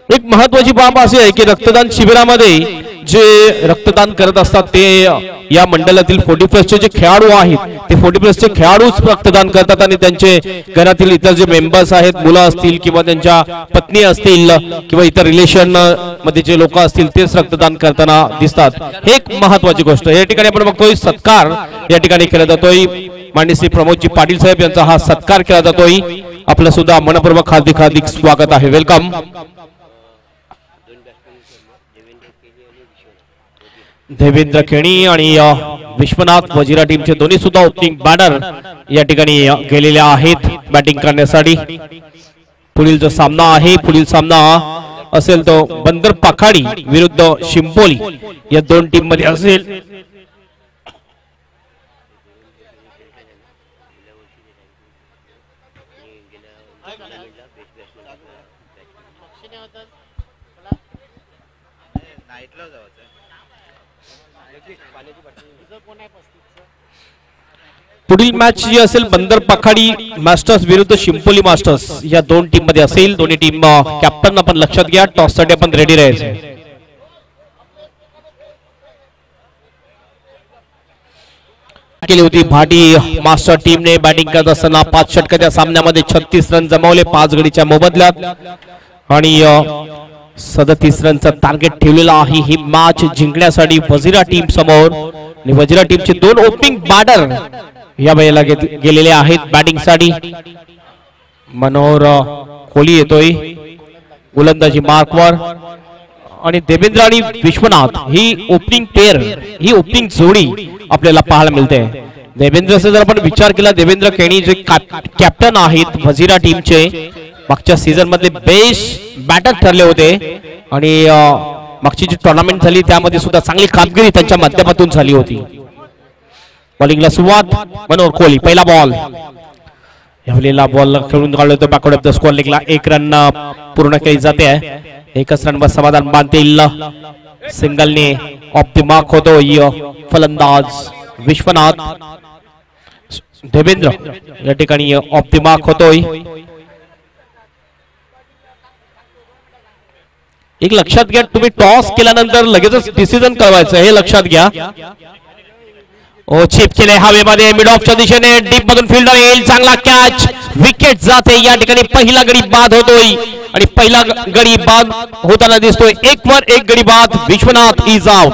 C: एक महत्वाची बाब अशी आहे की रक्तदान शिबिरामध्ये जे रक्तदान करत असतात ते या मंडळातील 40+ जे खेळाडू आहेत ते 40+ खेळाडूच रक्तदान करतात आणि त्यांचे घरातील इतर जे मेंबर्स आहेत, मुलं असतील किंवा त्यांच्या पत्नी असतील किंवा इतर रिलेशन मध्ये जे लोक असतील तेच रक्तदान करताना दिसतात. हे एक महत्वाची गोष्ट. या ठिकाणी आपण बघतोय सत्कार या ठिकाणी केला जातोय. माननीय श्री प्रमोदजी पाटील साहेब यांचा हा सत्कार केला जातोय. आपलं सुद्धा मनपूर्वक हार्दिक स्वागत आहे. वेलकम. देवेंद्र केणी आणि विश्वनाथ वजिरा टीमचे दोन्ही सुद्धा ओपनिंग बॅटर या ठिकाणी गेलेले आहेत बॅटिंग करण्यासाठी. पुढील जो सामना आहे, पुढील सामना असेल तो बंदर पाखाडी विरुद्ध शिंपोली या दोन टीम मध्ये असेल. पुढील मॅच जी असेल बंदर पखाडी मास्टर्स विरुद्ध शिंपोली मास्टर्स या दोन टीम मध्ये असेल. दोन्ही टीम कॅप्टन आपण लक्षात घ्या, टॉस साठी आपण रेडी राहायचं. केली होती भाटी मास्टर टीमने बॅटिंग करत असताना 5 षटकाच्या सामन्यामध्ये 36 रन जमवले 5 गडीच्या मोबदल्यात आणि 37 रनचा टार्गेट ठेवलेला आहे ही मॅच जिंकण्यासाठी वजिरा टीम समोर. आणि वजिरा टीमचे 2 ओपनिंग बॅटर या वेळेला गेलेले आहेत बॅटिंग साठी. मनोहर कोहली येतोय गोलंदाजी मार्कवर आणि देवेंद्र आणि विश्वनाथ ही ओपनिंग पेअर ही ओपनिंग जोडी आपल्याला पाहायला मिळते. देवेंद्रचा जर आपण विचार केला, देवेंद्र केणी जे कॅप्टन आहेत वजिरा टीमचे, मागच्या सीझन मधले बेस्ट बॅटर ठरले होते आणि मागची जी टुर्नामेंट झाली त्यामध्ये सुद्धा चांगली कामगिरी त्यांच्या माध्यमातून झाली होती. बॉलिंगला सुरुवात मनोहर कोहली, पहिला बॉल यावेळेला बॉल खेळून काढला होता बॅकवर्ड ऑफ द स्कोअर लेगला. 1 रन पूर्ण केली जाते. 1च रनवर समाधान बांधतील. सिंगलने ऑफ द मार्क होतो फलंदाज विश्वनाथ. देवेंद्र या ठिकाणी ऑफ द मार्क होतोय. एक लक्षात घ्या, तुम्ही टॉस केल्यानंतर लगेचच डिसिजन कळवायचं हे लक्षात घ्या. ओ चिप केले हवेमध्ये मिड ऑफच्या दिशेने, डीप मधून फिल्डर येईल, चांगला कॅच, विकेट जाते. या ठिकाणी पहिला गडी बाद होतोय आणि पहिला गडी बाद होताना दिसतोय. 1 वर 1 गडी बाद. Vishwanath is out.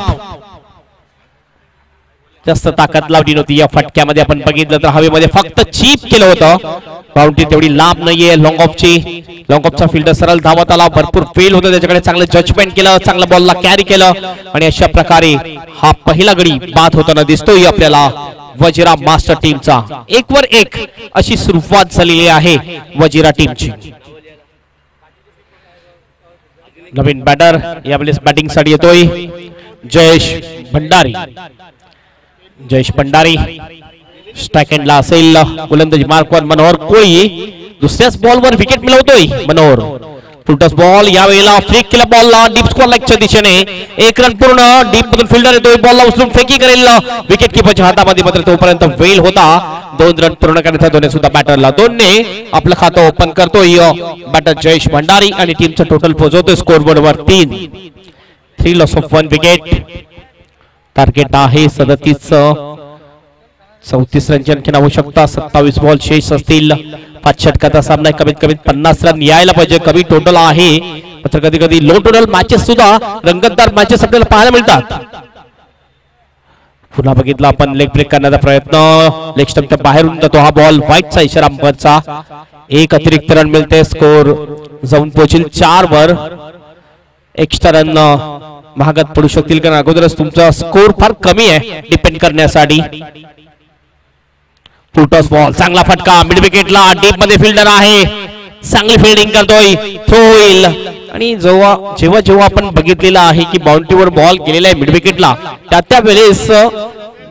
C: जास्त ताकद लावली नव्हती या फटक्यामध्ये. आपण बघितलं तर हवेमध्ये फक्त चीप केलं होतं. बाउंड्री तेवढी लांब नाहीये लॉंग ऑफचा फिल्डर सरळ धावत आला, भरपूर फेल होतं, त्याच्याकडे चांगलं जजमेंट केलं, चांगल्या बॉलला कॅरी केलं आणि अशा प्रकारे हा पहिला गडी बाद होताना दिसतोय आपल्याला वजिरा मास्टर टीमचा. 1 वर 1 अशी सुरुवात झालेली आहे वजिरा टीमची. नवीन बॅटर यावेळेस बॅटिंग साठी येतोय जयेश भंडारी. जयेश भंडारी स्ट्राइक एंडला असेल. गोलंदाजी मार्कवर मनोहर कोहली. दुसऱ्याच बॉलवर विकेट मिळवतोय मनोहर. फुलटॉस बॉल यावेळेला फ्लिक केला बॉलला डीप स्कोअर लेगच्या दिशेने. 1 रन पूर्ण. डीप मधून फिल्डर येतोय, बॉलला उचलून फेकी करेल विकेट किपरच्या हातामध्ये, मात्र तोपर्यंत वेल होता. 2 रन पूर्ण करण्याचा दोन्ही सुद्धा बॅटरला. 2ने आपलं खातं ओपन करतोय बॅटर जयेश भंडारी आणि टीमचं टोटल पोहोचवतोय स्कोर बोर्डवर 3 लॉस ऑफ 1 विकेट. टार्गेट आहे 34 रनची आणखी आवश्यकता. 27 बॉल शेष असतील. 5 षटकाचा सामना, कमीत कमी 50 रन यायला पाहिजे. कमी टोटल आहे, मात्र कधी कधी लो टोटल मॅचेस सुद्धा रंगतदार मॅचेस आपल्याला पाहायला मिळतात. पुन्हा बघितला आपण लेग ब्रेक करण्याचा प्रयत्न, लेग स्टंपच्या बाहेरून जातो हा बॉल. व्हाईटचा इशारा अंपायरचा. 1 अतिरिक्त रन मिळते. स्कोर जाऊन पोहोचेल 4 वर. एक्स्ट्रा रन महागात पडू शकतील, कारण अगोदरच तुमचा स्कोर फार कमी आहे डिपेंड करण्यासाठी. फुलटॉस बॉल, चांगला फटका मिड विकेटला. डीप मध्ये फिल्डर आहे, चांगली फिल्डिंग करतोय, थ्रो होईल. आणि जेव्हा आपण बघितलेलं आहे की बाउंड्रीवर बॉल गेलेला आहे मिड विकेटला, त्या वेळेस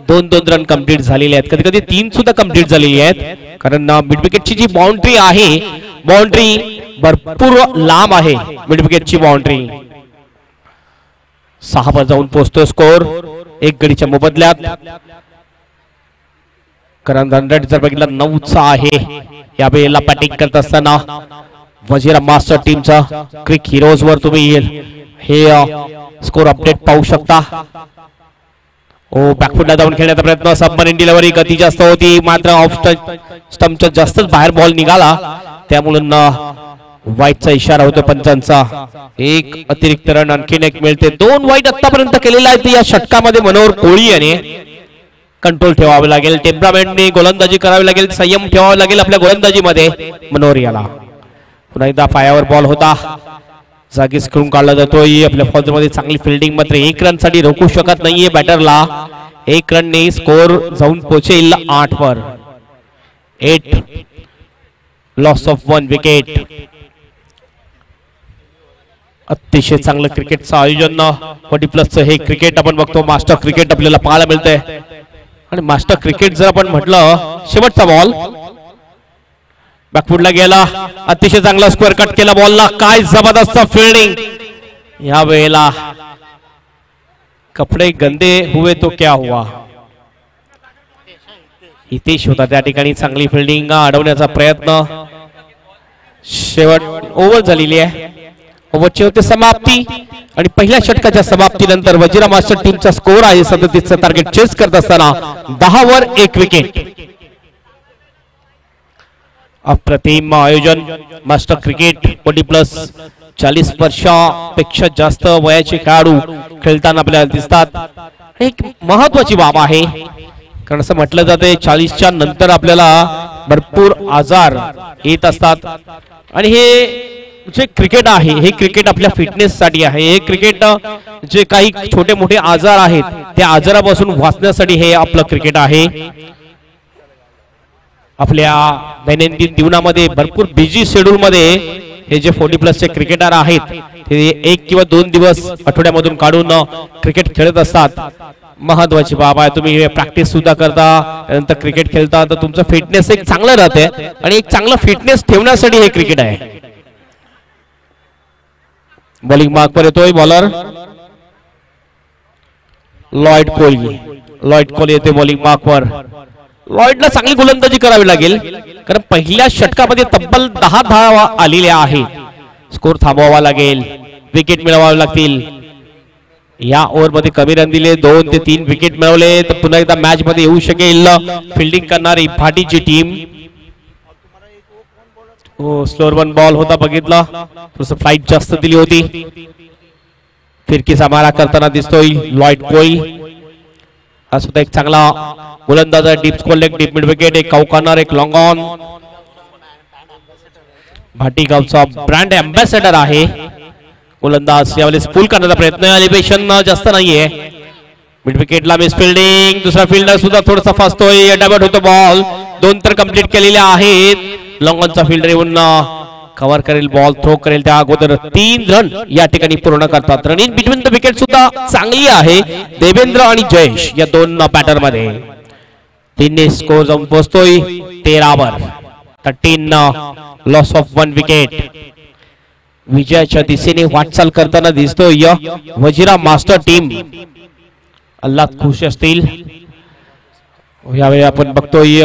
C: 2 रन कंप्लीट झालेले आहेत, कधी कधी 3 सुद्धा कंप्लीट झालेली आहेत. कारण मिड विकेटची जी बाउंड्री आहे, बाउंड्री भरपूर लांब आहे मिड विकेटची बाउंड्री. 6 वर जाऊन पोहोचतोय स्कोर 1 गडीच्या मोबदल्यात. कारण रन रेट जर बघितला 9चा आहे. यावेळेला बॅटिंग करत असताना वजिरा मास्टर टीमचा क्रिक हिरोज वर तुम्ही हे स्कोर अपडेट पाहू शकता. बॅकफुटला जाऊन खेळण्याचा प्रयत्न, सबमरीन डिलिव्हरी, गती जास्त होती, मात्र ऑफ स्टंपच्या जास्तच बाहेर बॉल निघाला, त्यामुळे वाईटचा इशारा होतो पंचांचा. 1 अतिरिक्त रन आणखीन 1 मिळते. 2 वाईट आतापर्यंत केलेला आहे. या षटकामध्ये मनोहर कोहली याने कंट्रोल ठेवावे लागेल, टेम्परामेंटने गोलंदाजी करावी लागेल, संयम ठेवावा लागेल आपल्या गोलंदाजीमध्ये. मनोहर याला पुन्हा एकदा पायावर बॉल होता, जागीच खेळून काढला जातोय. आपल्या फौजमध्ये चांगली फिल्डिंग, मात्र 1 रन साठी रोखू शकत नाहीये बॅटरला. 1 रनने स्कोर जाऊन पोहोचेल 8 वर. 8 लॉस ऑफ 1 विकेट. अतिशय चांगलं क्रिकेटचं आयोजन 40+ हे क्रिकेट आपण बघतो. मास्टर क्रिकेट आपल्याला पाहायला मिळतंय. आणि मास्टर क्रिकेट जर आपण म्हटलं, शेवटचा बॉल बॅकफुटला गेला, अतिशय चांगला स्क्वेअर कट केला बॉलला. काय जबरदस्त फिल्डिंग. या वेळेला कपडे गंदे हुए तो क्या हुआ, हितेश होता त्या ठिकाणी. चांगली फिल्डिंग अडवण्याचा प्रयत्न. शेवट ओव्हर झालेली आहे. ओव्हरची होते समाप्ती आणि पहिल्या षटकाच्या समाप्तीनंतर वजिरा मास्टर टीमचा स्कोर आहे 37चं टार्गेट चेस करत असताना 10 वर 1 विकेट. अप्रतिम आयोजन. मास्टर क्रिकेट 40+ 40 वर्षापेक्षा जास्त वयाचे खेळाडू खेळताना आपल्याला दिसतात. एक महत्वाची बाब आहे कारण असं म्हटलं जाते 40च्या नंतर आपल्याला भरपूर आजार येत असतात आणि हे जे क्रिकेट आहे हे क्रिकेट आपल्या फिटनेस साठी आहे. हे क्रिकेट जे काही छोटे मोठे आजार आहेत त्या आजारापासून वाचण्यासाठी हे आपलं क्रिकेट आहे. आपल्या दैनंदिन जीवनामध्ये भरपूर बिझी शेड्यूल मध्ये हे जे 40+ चे क्रिकेटर आहेत ते 1 किंवा 2 दिवस आठवड्यामधून काढून क्रिकेट खेळत असतात. महत्वाची बाब आहे. तुम्ही प्रॅक्टिस सुद्धा करता त्यानंतर क्रिकेट खेळता तर तुमचं फिटनेस एक चांगलं राहते आणि एक चांगलं फिटनेस ठेवण्यासाठी हे क्रिकेट आहे. बॉलिंग मार्क पर येतोय bowler Lloyd Kohli. Lloyd Kohli येते बॉलिंग मार्क वर. लॉयडला चांगली गोलंदाजी करावी लागेल कारण पहिल्या षटकामध्ये तब्बल 10 धावा आलेल्या आहेत. स्कोर थांबवावा लागेल. विकेट मिळवावे लागतील. या ओव्हर मध्ये कमी रन दिले 2 ते 3 विकेट मिळवले तर पुन्हा एकदा मॅच मध्ये येऊ शकेल फिल्डिंग करणारी भाटीची टीम. स्लोअर वन बॉल होता बघितला थोडस फ्लाइट जास्त दिली होती. फिरकीचा मारा करताना दिसतोय लॉयड कोहली. हा सुद्धा एक चांगला गोलंदाज आहे. Deep score leg deep mid wicket एक कॉर्नर एक लॉंग ऑन. भाटी गावचा ब्रँड अँबॅसेडर आहे गोलंदाज. यावेळेस पूल करण्याचा प्रयत्न. एलिव्हेशन जास्त नाहीये. मिड विकेटला मिस फिल्डिंग. दुसरा फिल्डर सुद्धा थोडासा फासतोय. डायव्हर्ट होतो बॉल. 2 तर कंप्लीट केलेल्या आहेत. लॉंगॉनचा फिल्डर येऊन कव्हर करेल बॉल थ्रो करेल त्या अगोदर 3 रन या ठिकाणी पूर्ण करतात. Run in between the wicket सुद्धा चांगली आहे देवेंद्र आणि जयेश या 2 बॅटर मध्ये. 3 स्कोर जाऊन पोहोचतोय 13 वर. 13 लॉस ऑफ 1 विकेट. विजयाच्या दिशेने वाटचाल करताना दिसतोय वजिरा मास्टर टीम. अल्लाद खुश असतील. यावेळी आपण बघतोय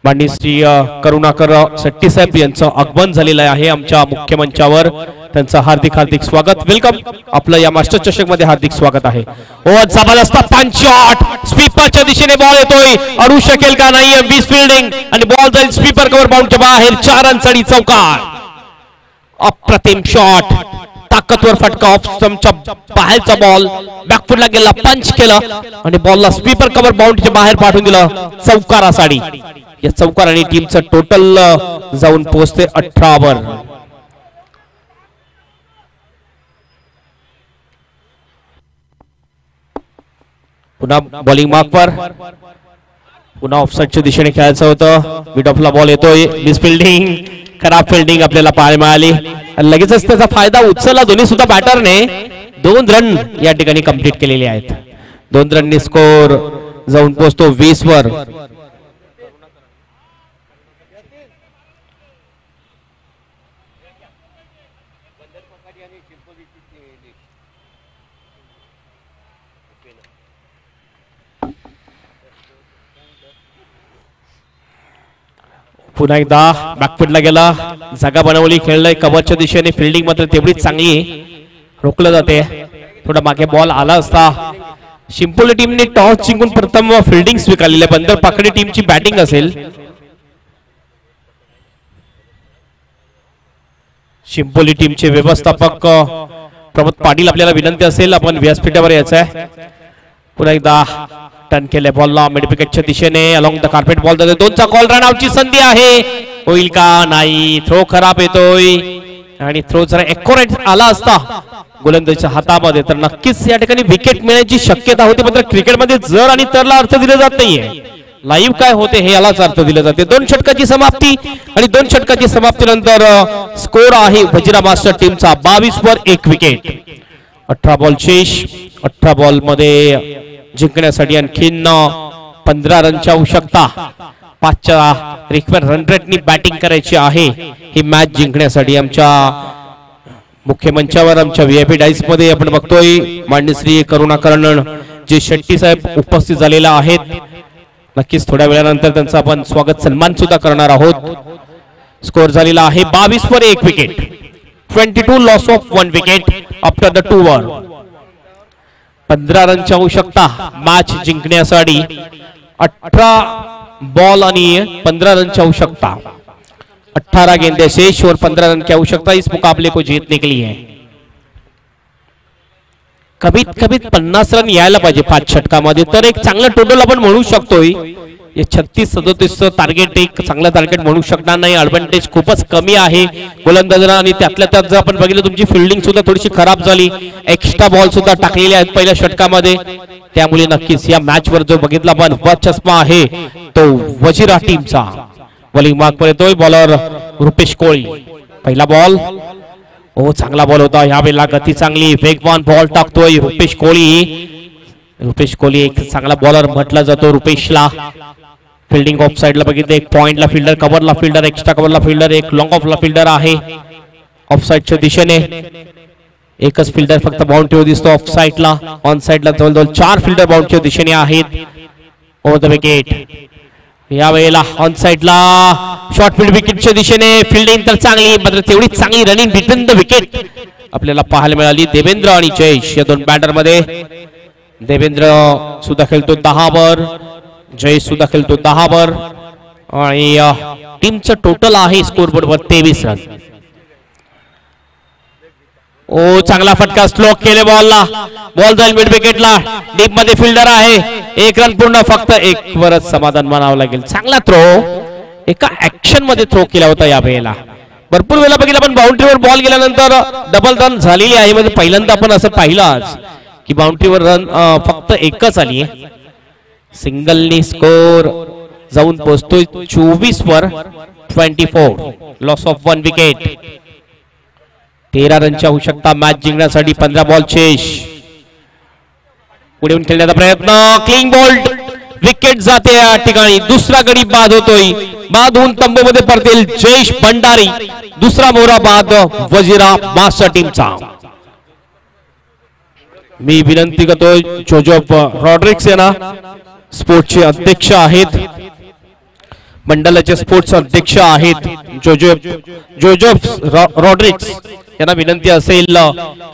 C: मांडेश्री करुणाकर शेट्टी साहेब यांचं आगमन झालेलं आहे आमच्या मुख्य मंचावर. त्यांचं हार्दिक हार्दिक स्वागत. वेलकम. आपलं या मास्टर चषक मध्ये हार्दिक स्वागत आहे. ओव्हर जबरदस्त पंच शॉट. स्वीपरच्या दिशेने बॉल येतोय. अडू शकेल का नाही. 20 फिल्डिंग आणि बॉल जाईल स्वीपर कव्हर बाउंडच्या बाहेर. 4 रनसाठी चौकार. अप्रतिम शॉट. ताकदवर फटका. ऑफ स्टंपच्या बाहेरचा बॉल बॅकफुटला गेला. पंच केलं आणि बॉलला स्वीपर कव्हर बाउंडच्या बाहेर पाठवून दिलं चौकारासाठी. या चौकाराने टीमचं टोटल जाऊन पोहोचते 18 वर. पुन्हा बॉलिंग मार्क वर. पुन्हा ऑफसाईडच्या दिशेने खेळायचं होतं. मिड ऑफला बॉल येतोय. Miss fielding. खराब फिल्डिंग आपल्याला पाहायला मिळाली. लगेचच त्याचा फायदा उचलला दोन्ही सुद्धा बॅटरने. 2 रन या ठिकाणी कंप्लीट केलेले आहेत. 2 रननी स्कोर जाऊन पोहोचतो 20 वर. पुन्हा एकदा बॅकफुटला गेला. जागा बनवली. खेळलंय कव्हरच्या दिशेने. फिल्डिंग मात्र तेवढीच चांगली रोखलं जाते. थोडा मागे बॉल आला असता. शिंपोली टीमने टॉस जिंकून प्रथम फिल्डिंग स्वीकारलेली आहे. बंदर पाकडी टीमची बॅटिंग असेल. शिंपोली टीमचे व्यवस्थापक प्रमोद पाटील आपल्याला विनंती असेल आपण व्यासपीठावर यायचं आहे. पुन्हा एकदा टर्न केले बॉलला मिड विकेटच्या दिशेने. अलॉंग द कार्पेट बॉल जाते. 2चा कॉल. रन आउटची संधी आहे. होईल का नाही. थ्रो खराब येतोय आणि थ्रो जरा एक्युरेट आला असता गोलंदाजीच्या हातामध्ये तर नक्कीच या ठिकाणी विकेट मिळण्याची शक्यता होती. मात्र क्रिकेटमध्ये जर आणि तरला अर्थ दिला जात नाहीये. लाईव्ह काय होते हे यालाच अर्थ दिला जाते. 2 षटकाची समाप्ती आणि 2 षटकाची समाप्तीनंतर स्कोर आहे वजिरा मास्टर टीमचा 22 वर 1 विकेट. 18 बॉल शेष. 18 बॉल मध्ये जिंकण्यासाठी आणखीन 15 रनची आवश्यकता. 5च्या रिक्वायर्ड रन रेटनी बॅटिंग करायची आहे ही मॅच जिंकण्यासाठी. आमच्या मुख्य मंचावर आमच्या व्हीआयपी डाईस मध्ये आपण बघतोय माननीय श्री करुणाकरण जे शेट्टी साहेब उपस्थित झालेले आहेत. नक्कीच थोड्या वेळानंतर त्यांचा आपण स्वागत सन्मान सुद्धा करणार आहोत. स्कोर झालेला आहे 22 वर 1 wicket, 22 loss of 1 wicket after the 2 over. 15 रनची आवश्यकता मॅच जिंकण्यासाठी. 18 बॉल आणि 15 रनची आवश्यकता. 18 गेंदे शेष और 15 रन की आवश्यकता इस मुकाबले को जीतने के लिए है. कमीत कमीत 50 रन यायला पाहिजे 5 षटकामध्ये तर एक चांगलं टोटल आपण म्हणू शकतोय. 36-37 टार्गेट एक चांगलं टार्गेट म्हणू शकणार नाही. ऍडव्हान्टेज खूपच कमी आहे गोलंदाजांना आणि त्यातल्या त्यात जर आपण बघितलं तुमची फिल्डिंग सुद्धा थोडीशी खराब झाली. एक्स्ट्रा बॉल सुद्धा टाकलेले आहेत पहिल्या षटकामध्ये. त्यामुळे नक्कीच या मॅच वर जो बघितला आपण चष्मा आहे तो वजिरा टीमचा. बॉलिंग मार्क पर येतोय बॉलर रुपेश कोळी. पहिला बॉल चांगला बॉल होता. यावेळेला गती चांगली वेगवान बॉल टाकतोय रुपेश कोळी. रुपेश कोहली एक चांगला बॉलर म्हटला जातो रुपेशला. फिल्डिंग ऑफ साइडला बघितलं एक पॉइंटला फिल्डर, कव्हरला फिल्डर, एक्स्ट्रा कव्हरला फिल्डर, एक लॉंग ऑफला फिल्डर आहे. ऑफ साइडच्या दिशेने एकच फिल्डर फक्त बाउंड्रीवर दिसतो ऑफ साइडला. ऑन साइडला जवळजवळ 4 फिल्डर बाउंड्रीच्या दिशेने आहेत. Over the wicket. यावेळेला ऑन साइडला शॉर्ट फील्ड विकेटच्या दिशेने फिल्डिंग तर चांगली मात्र तेवढी चांगली रनिंग बिटवीन द विकेट आपल्याला पाहायला मिळाली देवेंद्र आणि जयेश या दोन बॅटर मध्ये. देवेंद्र सुद्धा खेळतो 10 वर, जयेश सुद्धा खेळतो 10 वर आणि टीमचं टोटल आहे स्कोरबोर्ड वर 23 रन. चांगला फटका स्लोक केले बॉलला. बॉल जाईल मिड विकेटला. डीप मध्ये फिल्डर आहे. 1 रन पूर्ण फक्त 1 वरच समाधान मानावं लागेल. चांगला थ्रो एका ऍक्शन मध्ये थ्रो केला होता या वेळेला. भरपूर वेळा बघितलं आपण बाउंड्रीवर बॉल गेल्यानंतर डबल रन झालेली आहे. म्हणजे पहिल्यांदा आपण असं पाहिलं की बाउंड्रीवर रन फक्त एकच आली आहे. सिंगलनी स्कोर जाऊन पोहोचतोय 24 वर 24 लॉस ऑफ 1 विकेट. 13 रनची आवश्यकता मॅच जिंकण्यासाठी. 15 बॉल शेष. पुढे खेळण्याचा प्रयत्न क्लीन बॉल्ड विकेट जाते या ठिकाणी. दुसरा गडी बाद होतोय. बाद होऊन तंबूमध्ये परतेल जयेश भंडारी. दुसरा मोहरा बाद वजिरा मास्टर टीमचा. मी विनंती करतोय जोजोफ रॉड्रिक्स यांना स्पोर्ट्सचे अध्यक्ष आहेत, मंडळाचे स्पोर्ट्स अध्यक्ष आहेत जोजोफ रॉड्रिक्स यांना विनंती असेल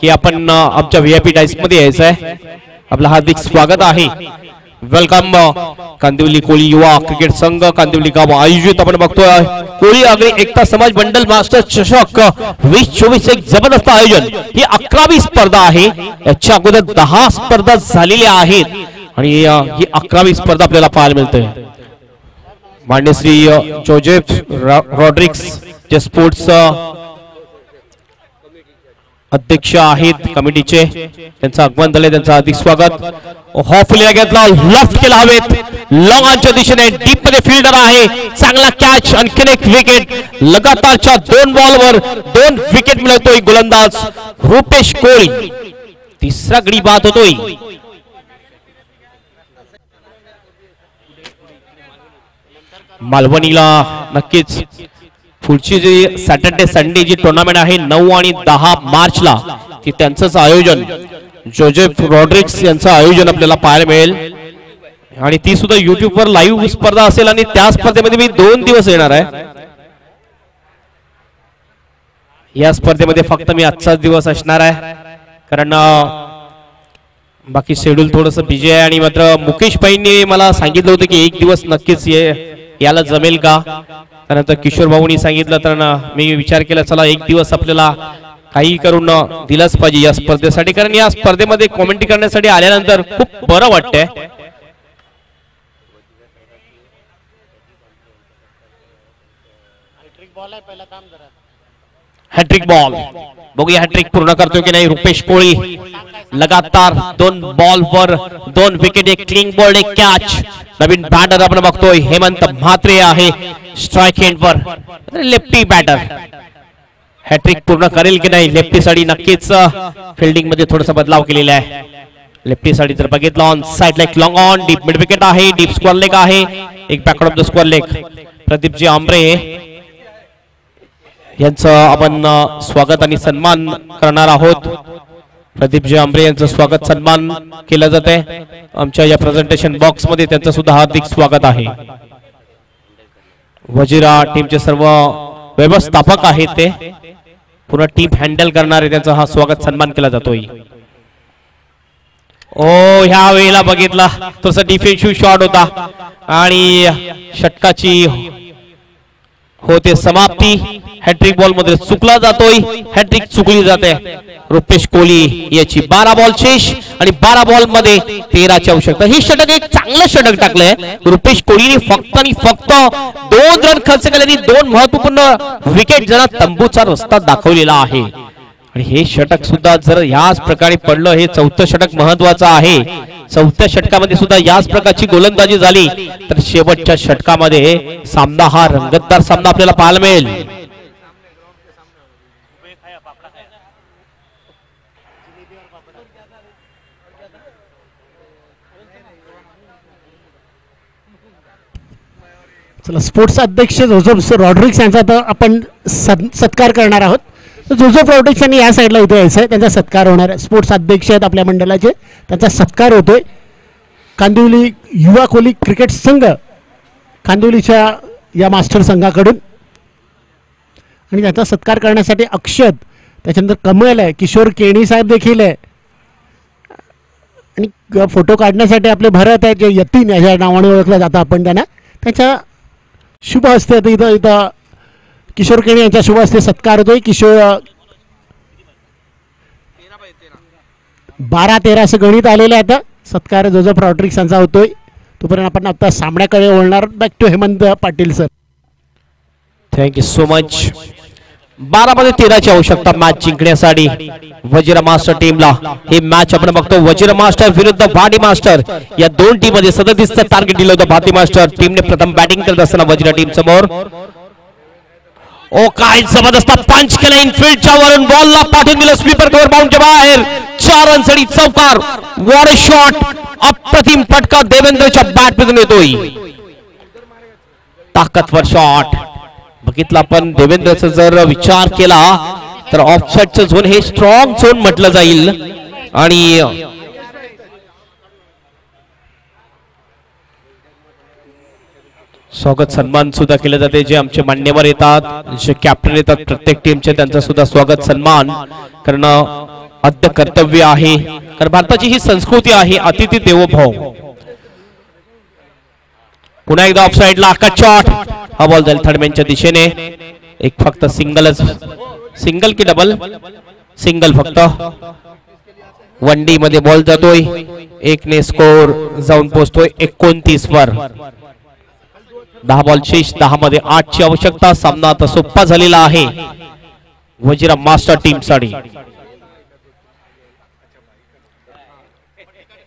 C: की आपण आमच्या व्हीआयपी डाईस मध्ये यायचं आहे. आपलं हार्दिक स्वागत आहे. वेलकम. कांदिवली कोळी युवा क्रिकेट संघ कांदिवली गाव आयोजित आपण बघतोय कोळी आगरी एकता समाज मंडल मास्टर चषक 2024 एक जबरदस्त आयोजन. ही 11वी स्पर्धा आहे. याच्या अगोदर 10 स्पर्धा झालेल्या आहेत आणि ही 11वी स्पर्धा आपल्याला पाहायला मिळते. माननीय श्री जोजेफ रॉड्रिक्स जे स्पोर्ट्स अध्यक्ष आहेत कमिटीचे, त्यांचं आगमन झाले. त्यांचं हार्दिक स्वागत. हॉफलीला घेतला, लेफ्ट केला हवेत, लॉंग ऑनच्या दिशेने डीप मध्ये फिल्डर आहे. चांगला कॅच, आणखीन एक विकेट. लगातारच्या 2 बॉलवर 2 विकेट मिळवतोय गोलंदाज रुपेश कोळी. तिसरा गडी बाद होतोय. मालवणीला नक्कीच पुढची जी सॅटर्डे संडे जी टुर्नामेंट आहे 9 आणि 10 मार्चला ती त्यांचंच आयोजन जोजेफ रॉड्रिक्स यांचं आयोजन आपल्याला पाहायला मिळेल आणि ती सुद्धा युट्यूब वर लाईव्ह स्पर्धा असेल आणि त्या स्पर्धेमध्ये मी 2 दिवस येणार आहे. या स्पर्धेमध्ये फक्त मी आजचाच दिवस असणार आहे कारण बाकी शेड्यूल थोडंसं बिझी आहे आणि मात्र मुकेश भाईंनी मला सांगितलं होतं की 1 दिवस नक्कीच याला जमेल का. त्यानंतर किशोर भाऊनी सांगितलं तर मी विचार केला चला 1 दिवस आपल्याला काही करून दिलाच पाहिजे या स्पर्धेसाठी कारण या स्पर्धेमध्ये कॉमेंट्री करण्यासाठी आल्यानंतर खूप बरं वाटतंय. हॅट्रिक बॉल बघूया हॅट्रिक पूर्ण करतो की नाही रुपेश कोळी. लगातार 2 बॉल वर 2 विकेट, एक क्लीन बॉल, एक कॅच. नवीन बॅटर आपण बघतोय हेमंत म्हात्रे आहे स्ट्राइक एंड वर, लेफ्टी बॅटर. हॅट्रिक पूर्ण करेल की नाही लेफ्टी साठी. नक्कीच फिल्डिंग मध्ये थोडासा बदलाव केलेला आहे लेफ्टी साठी. जर बघितलं ऑन साइड ला एक long on deep mid wicket आहे, डीप स्क्वेअर लेग आहे. एक backward of the square leg Pradeepji Ambre यांचं आपण स्वागत आणि सन्मान करणार आहोत. प्रदीपजी आंबरे यांचं स्वागत सन्मान केलं जाते आमच्या या प्रेझेंटेशन बॉक्स मध्ये. त्यांचं सुद्धा हार्दिक स्वागत आहे. वजिरा टीमचे सर्व व्यवस्थापक आहेत ते पूर्ण टीम हँडल करणारे त्यांचा हा स्वागत सन्मान केला जातोय. ओ ह्या वेळेला बघितला तसं डिफेन्सिव्ह शॉट होता आणि षटकाची होते समाप्ती. हॅट्रिक बॉल मध्ये चुकला जातोय. हॅट्रिक चुकली जाते. रुपेश कोहली याची 12 बॉल शेष आणि 12 बॉल मध्ये 13ची आवश्यकता. हे षटक एक चांगलं षटक टाकलंय रुपेश कोहलीने. फक्त आणि फक्त 2 रन खर्च केले आणि 2 महत्वपूर्ण विकेट ज्यांना तंबूचा रस्ता दाखवलेला आहे. आणि हे षटक सुद्धा जर याच प्रकारे पडलं, हे 4थं षटक महत्वाचं आहे. 4थ्या षटकामध्ये सुद्धा याच प्रकारची गोलंदाजी झाली तर शेवटच्या षटकामध्ये सामना हा रंगतदार सामना आपल्याला पाहायला मिळेल.
B: चला स्पोर्ट्स अध्यक्ष जोसेफ रॉड्रिक्स यांचा तर आपण सत्कार करणार आहोत. तर जोसेफ रॉड्रिक्स यांनी या साईडला इथे यायचं आहे. त्यांचा सत्कार होणार आहे. स्पोर्ट्स अध्यक्ष आहेत आपल्या मंडळाचे. त्यांचा सत्कार होतोय. कांदिवली युवा कोहली क्रिकेट संघ कांदिवलीच्या या मास्टर संघाकडून. आणि त्याचा सत्कार करण्यासाठी अक्षत, त्याच्यानंतर कमल आहे, किशोर केणी साहेब देखील आहे आणि फोटो काढण्यासाठी आपले भरत आहे जे यतीन याच्या नावाने ओळखलं जातं आपण त्यांना. त्याच्या शुभ हस्ते इथं किशोर केणी यांच्या शुभ हस्ते सत्कार होतोय. किशोर 12-13 असं गणित आलेलं आहे. आता सत्कार जोसेफ रॉड्रिक्स यांचा होतोय. तोपर्यंत आपण आता सामन्याकडे वळणार. Back to Hemant Patil sir.
C: Thank you so much. 12 मध्ये 13ची आवश्यकता मॅच जिंकण्यासाठी वजीरा मास्टर टीमला. ही मॅच आपण बघतो वजीरा मास्टर विरुद्ध भाटी मास्टर. या 2 टीम मध्ये 37चं टार्गेट दिलं होतं भाटी मास्टर टीमने. प्रथम बॅटिंग करत असताना वजीरा टीम समोर. ओ काय जबरदस्त पंच केला इनफिल्डच्या वरून. बॉलला पाठवून दिलं स्लीपर कव्हर बाउंडच्या बाहेर. 4 रनसाठी चौकार. What a shot. अप्रतिम फटका देवेंद्रच्या बॅट मधून येतोय. ताकदवर शॉट बघितला. पण देवेंद्रचा जर विचार केला तर ऑफसाइडचं झोन हे स्ट्रॉंग झोन म्हटलं जाईल. आणि स्वागत सन्मान सुद्धा केले जाते. जे आमचे मान्यवर येतात, जे कॅप्टन येतात प्रत्येक टीमचे, त्यांचं सुद्धा स्वागत सन्मान करणं आद्य कर्तव्य आहे. कारण भारताची ही संस्कृती आहे अतिथी देवो भव. पुन्हा एकदा ऑफसाइडला आकाश शॉट. हा बॉल जाईल थर्डमॅनच्या दिशेने. एक फक्त सिंगलच. सिंगल की डबल? सिंगल फक्त. 1 डी मध्ये बॉल जातोय. 1 ने स्कोर जाऊन पोहोचतोय 29 वर. 10 बॉल शेष. 10 मध्ये 8ची आवश्यकता. सामना आता सोपा झालेला आहे वजीरा मास्टर टीम साठी.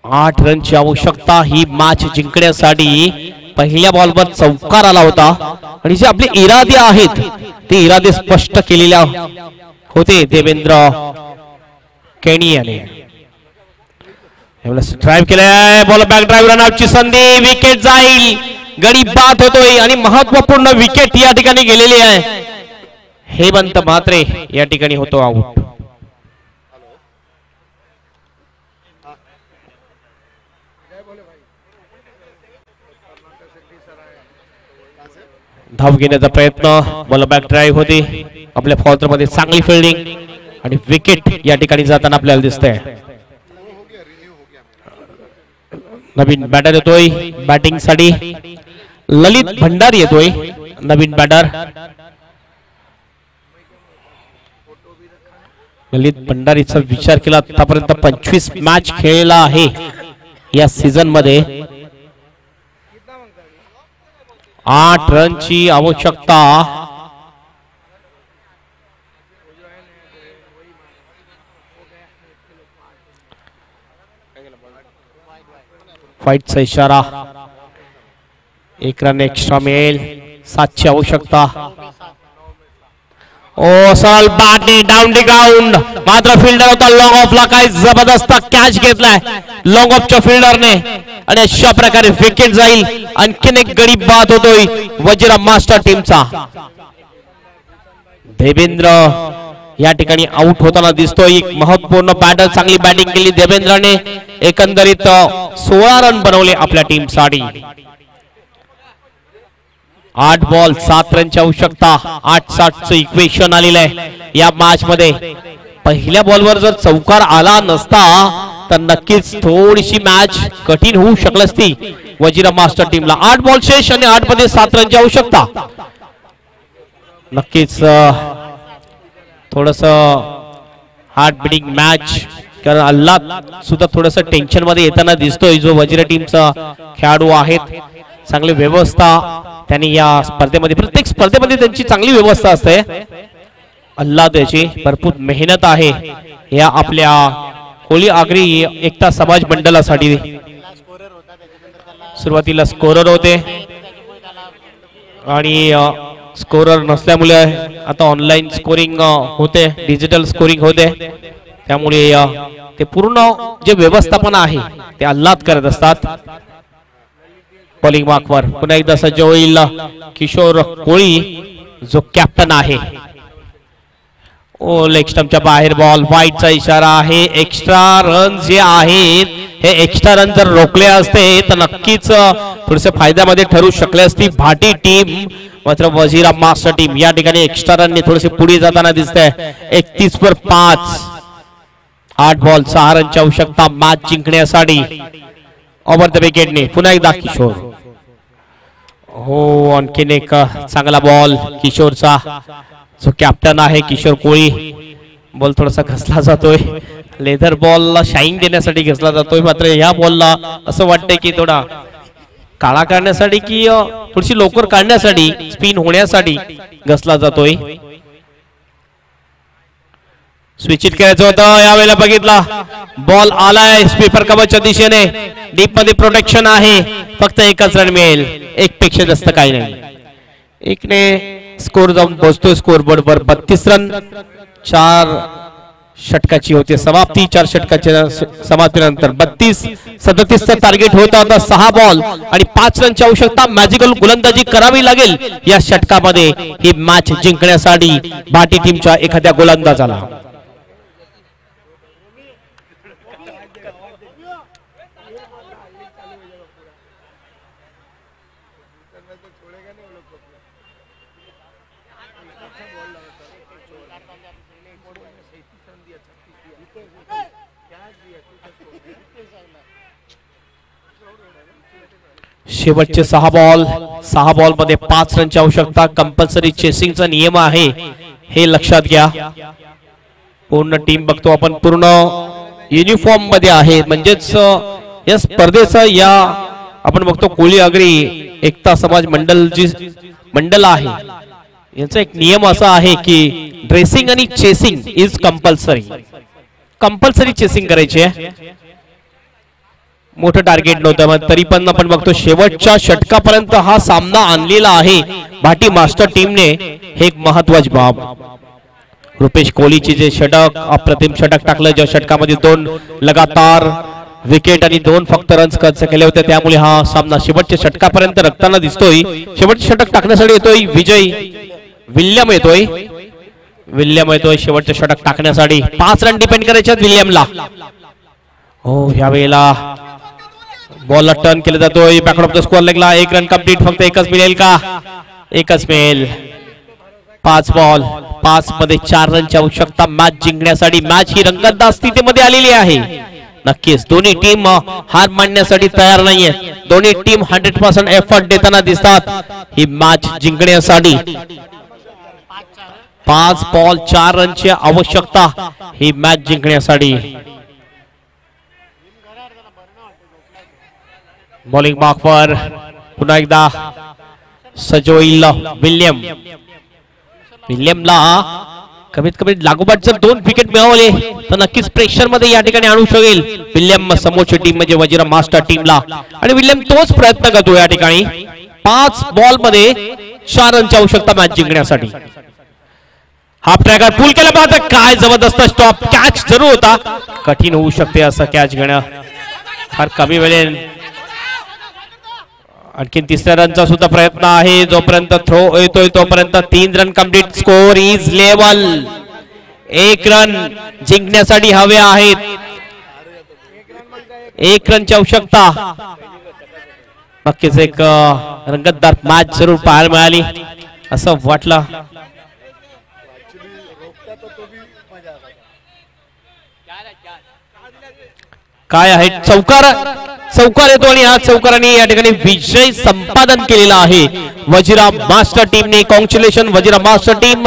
C: 8 रनची आवश्यकता ही मॅच जिंकण्यासाठी. पहिल्या बॉलवर चौकार आला होता आणि जे आपले इरादे आहेत ते इरादे स्पष्ट केलेल्या होते देवेंद्र केणी याने. ड्राईव्ह केलाय. Ball back drive. रनआउटची संधी. विकेट जाईल. गडी बाद होतोय आणि महत्वपूर्ण विकेट या ठिकाणी गेलेली आहे. हेमंत म्हात्रे या ठिकाणी होतो आउट. धाव घेण्याचा प्रयत्न. बॉल बॅक ड्राईव्ह होती. आपल्या फॉर्म मध्ये चांगली फिल्डिंग आणि विकेट या ठिकाणी जाताना आपल्याला दिसतंय. नवीन बॅटर येतोय बॅटिंग साठी. ललित भंडारी येतोय नवीन बॅटर. ललित भंडारीचा विचार केला आतापर्यंत 25 मॅच खेळला आहे या सीझन मध्ये. 8 रनची आवश्यकता. फाईटचा इशारा. 1 रन एक्स्ट्रा मिळेल. 7ची आवश्यकता. ओ सरळ बॅटने डाऊन द ग्राउंड. मात्र फिल्डर होता लॉंग ऑफला. काय जबरदस्त कॅच घेतलाय लॉंग ऑफच्या फिल्डरने. आणि अशा प्रकारे विकेट जाईल. आणखीन एक गडी बाद होतोय वजीरा मास्टर टीमचा. देवेंद्र या ठिकाणी आउट होताना दिसतोय. एक महत्वपूर्ण बॅटर, चांगली बॅटिंग केली देवेंद्रने. एकंदरीत 16 रन बनवले आपल्या टीमसाठी. 8 बॉल 7 रनची आवश्यकता. 8-7चं इक्वेशन आलेलं आहे या मॅच मध्ये. पहिल्या बॉलवर जर चौकार आला नसता तर नक्कीच थोडीशी मॅच कठीण होऊ शकली असती वजीरा मास्टर टीमला. 8 बॉल शेष आणि 8 मध्ये 7 रनची आवश्यकता. नक्कीच थोडस हार्ट बिटिंग मॅच, कारण अल्लाद सुद्धा थोडस टेन्शन मध्ये येताना दिसतोय. जो वजीरा टीमचा खेळाडू आहेत, चांगली व्यवस्था त्यांनी या स्पर्धेमध्ये, प्रत्येक स्पर्धेमध्ये त्यांची चांगली व्यवस्था असते. अल्लाद याची भरपूर मेहनत आहे या आपल्या कोळी आगरी एकता समाज मंडळासाठी. सुरुवातीला स्कोरर होते आणि स्कोरर नसल्यामुळे आता ऑनलाईन स्कोरिंग होते, डिजिटल स्कोरिंग होते. त्यामुळे ते पूर्ण जे व्यवस्थापन आहे ते अल्लाद करत असतात. बॉलिंग मार्कवर पुन्हा एकदा सज्ज होईल किशोर कोळी जो कॅप्टन आहे. ओ लेग स्टंपच्या बाहेर बॉल, वाईटचा इशारा आहे. एक्स्ट्रा रन जे आहेत हे एक्स्ट्रा रन जर रोखले असते तर नक्कीच थोडेसे फायद्यामध्ये ठरू शकले असती भाटी टीम. मात्र वजीरा मास्टर टीम या ठिकाणी एक्स्ट्रा रनने थोडेसे पुढे जाताना दिसतंय. 31-5. 8 बॉल 6 रनची आवश्यकता मॅच जिंकण्यासाठी. ओव्हर द विकेटने पुन्हा एकदा किशोर. हो, आणखीन एक चांगला बॉल किशोरचा, जो कॅप्टन आहे किशोर कोळी. बॉल थोडासा घसला जातोय, लेदर बॉलला शाईन देण्यासाठी घसला जातोय. मात्र या बॉलला असं वाटतंय की थोडा काळा काढण्यासाठी की थोडीशी लवकर काढण्यासाठी, स्पिन होण्यासाठी घसला जातोय. स्विच इट करायचं होतं, यावेळेला बघितला बॉल आलाय स्वीपर कव्हरच्या दिशेने. डीप मध्ये प्रोटेक्शन आहे, फक्त एकच रन मिळेल, एक पेक्षा जास्त काही नाही. एकने स्कोर जाऊन पोहोचतोय स्कोर बोर्डवर. 32 रन 4 षटकाची होते समाप्ती. 4 षटकाच्या समाप्तीनंतर 32-37चं टार्गेट होतं. आता 6 बॉल आणि 5 रनची आवश्यकता. मॅजिकल गोलंदाजी करावी लागेल या षटकामध्ये ही मॅच जिंकण्यासाठी भाटी टीमच्या एखाद्या गोलंदाजाला. शेवटचे 6 बॉल मध्ये 5 रनची आवश्यकता. कंपल्सरी चेसिंगचा नियम आहे, हे लक्षात घ्या. पूर्ण टीम बघतो आपण पूर्ण युनिफॉर्म मध्ये आहे, म्हणजेच या स्पर्धेचा या आपण बघतो कोळी आगरी एकता समाज मंडळ जी मंडळ आहे यांचा एक नियम असा आहे की ड्रेसिंग आणि चेसिंग इज कंपल्सरी चेसिंग करायची आहे. मोठं टार्गेट नव्हतं तरी पण आपण बघतो शेवटच्या षटकापर्यंत हा सामना आणलेला आहे भाटी मास्टर टीमने. हे एक महत्वाची बाब. रुपेश कोहलीचे जे षटक, अप्रतिम षटक टाकलं, ज्या षटकामध्ये 2 लगातार विकेट आणि 2 फक्त रन्स खर्च केले होते, त्यामुळे हा सामना शेवटच्या षटकापर्यंत रक्ताना दिसतोय. शेवटचे षटक टाकण्यासाठी येतोय विजय विल्यम येतोय शेवटचे षटक टाकण्यासाठी. 5 रन डिपेंड करायचे विल्यमला. हो, यावेळेला बॉलला टर्न केला जातोय बॅकवर्ड ऑफ द स्कोअर लेगला. 1 रन कंप्लीट, फक्त एकच मिळेल का? एकच मिळेल. 5 बॉल 5 मध्ये 4 रनची आवश्यकता मॅच जिंकण्यासाठी. मॅच ही रंगतदार स्थितीमध्ये आलेली आहे. नक्कीच दोन्ही टीम हार मानण्यासाठी तयार नाहीये. दोन्ही टीम 100% एफर्ट देताना दिसतात ही मॅच जिंकण्यासाठी. 5 बॉल 4 रनची आवश्यकता ही मॅच जिंकण्यासाठी. बॉलिंग मार्कवर पुन्हा एकदा सजोईल विल्यमला कमीत कमी लागोपाठ जर 2 विकेट मिळवले तर नक्कीच प्रेशर मध्ये या ठिकाणी आणू शकेल विल्यम समोरची टीम म्हणजे वजीरा मास्टर टीमला. आणि विल्यम तोच प्रयत्न करतो या ठिकाणी. 5 बॉल मध्ये 4 रनची आवश्यकता मॅच जिंकण्यासाठी. हाफ ट्रॅकर पूल केला पाहता, काय जबरदस्त स्टॉप. कॅच जरूर होता, कठीण होऊ शकते असं कॅच घेणं. फार कमी वेळेत आणखीन तिसऱ्या रनचा सुद्धा प्रयत्न आहे. जोपर्यंत थ्रो येतोय तोपर्यंत 3 run complete. Score is level. 1 run जिंकण्यासाठी हवे आहेत. 1 रनची आवश्यकता. नक्कीच एक रंगतदार मॅच जरूर पाहायला मिळाली असं वाटलं. काय आहे चौकार येतो आणि या चौकाराने या ठिकाणी विजय संपादन केलेला आहे वजिरा मास्टर टीमने. कॉंग्रॅच्युलेशन वजिरा मास्टर टीम,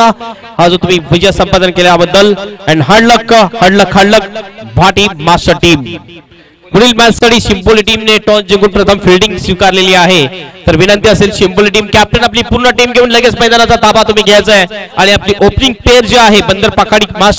C: हा जो तुम्ही विजय संपादन केल्याबद्दल. And hard luck baati master team. पुढील मॅच साठी शिंपोली टीमने टॉस जिंकून प्रथम फिल्डिंग स्वीकारलेली आहे. तर विनंती असेल शिंपोली टीम कॅप्टन आपली पूर्ण टीम घेऊन लगेच मैदानाचा ताबा तुम्ही घ्यायचा आहे आणि आपली ओपनिंग पेअर जी आहे बंदर पाखाडी मास्टर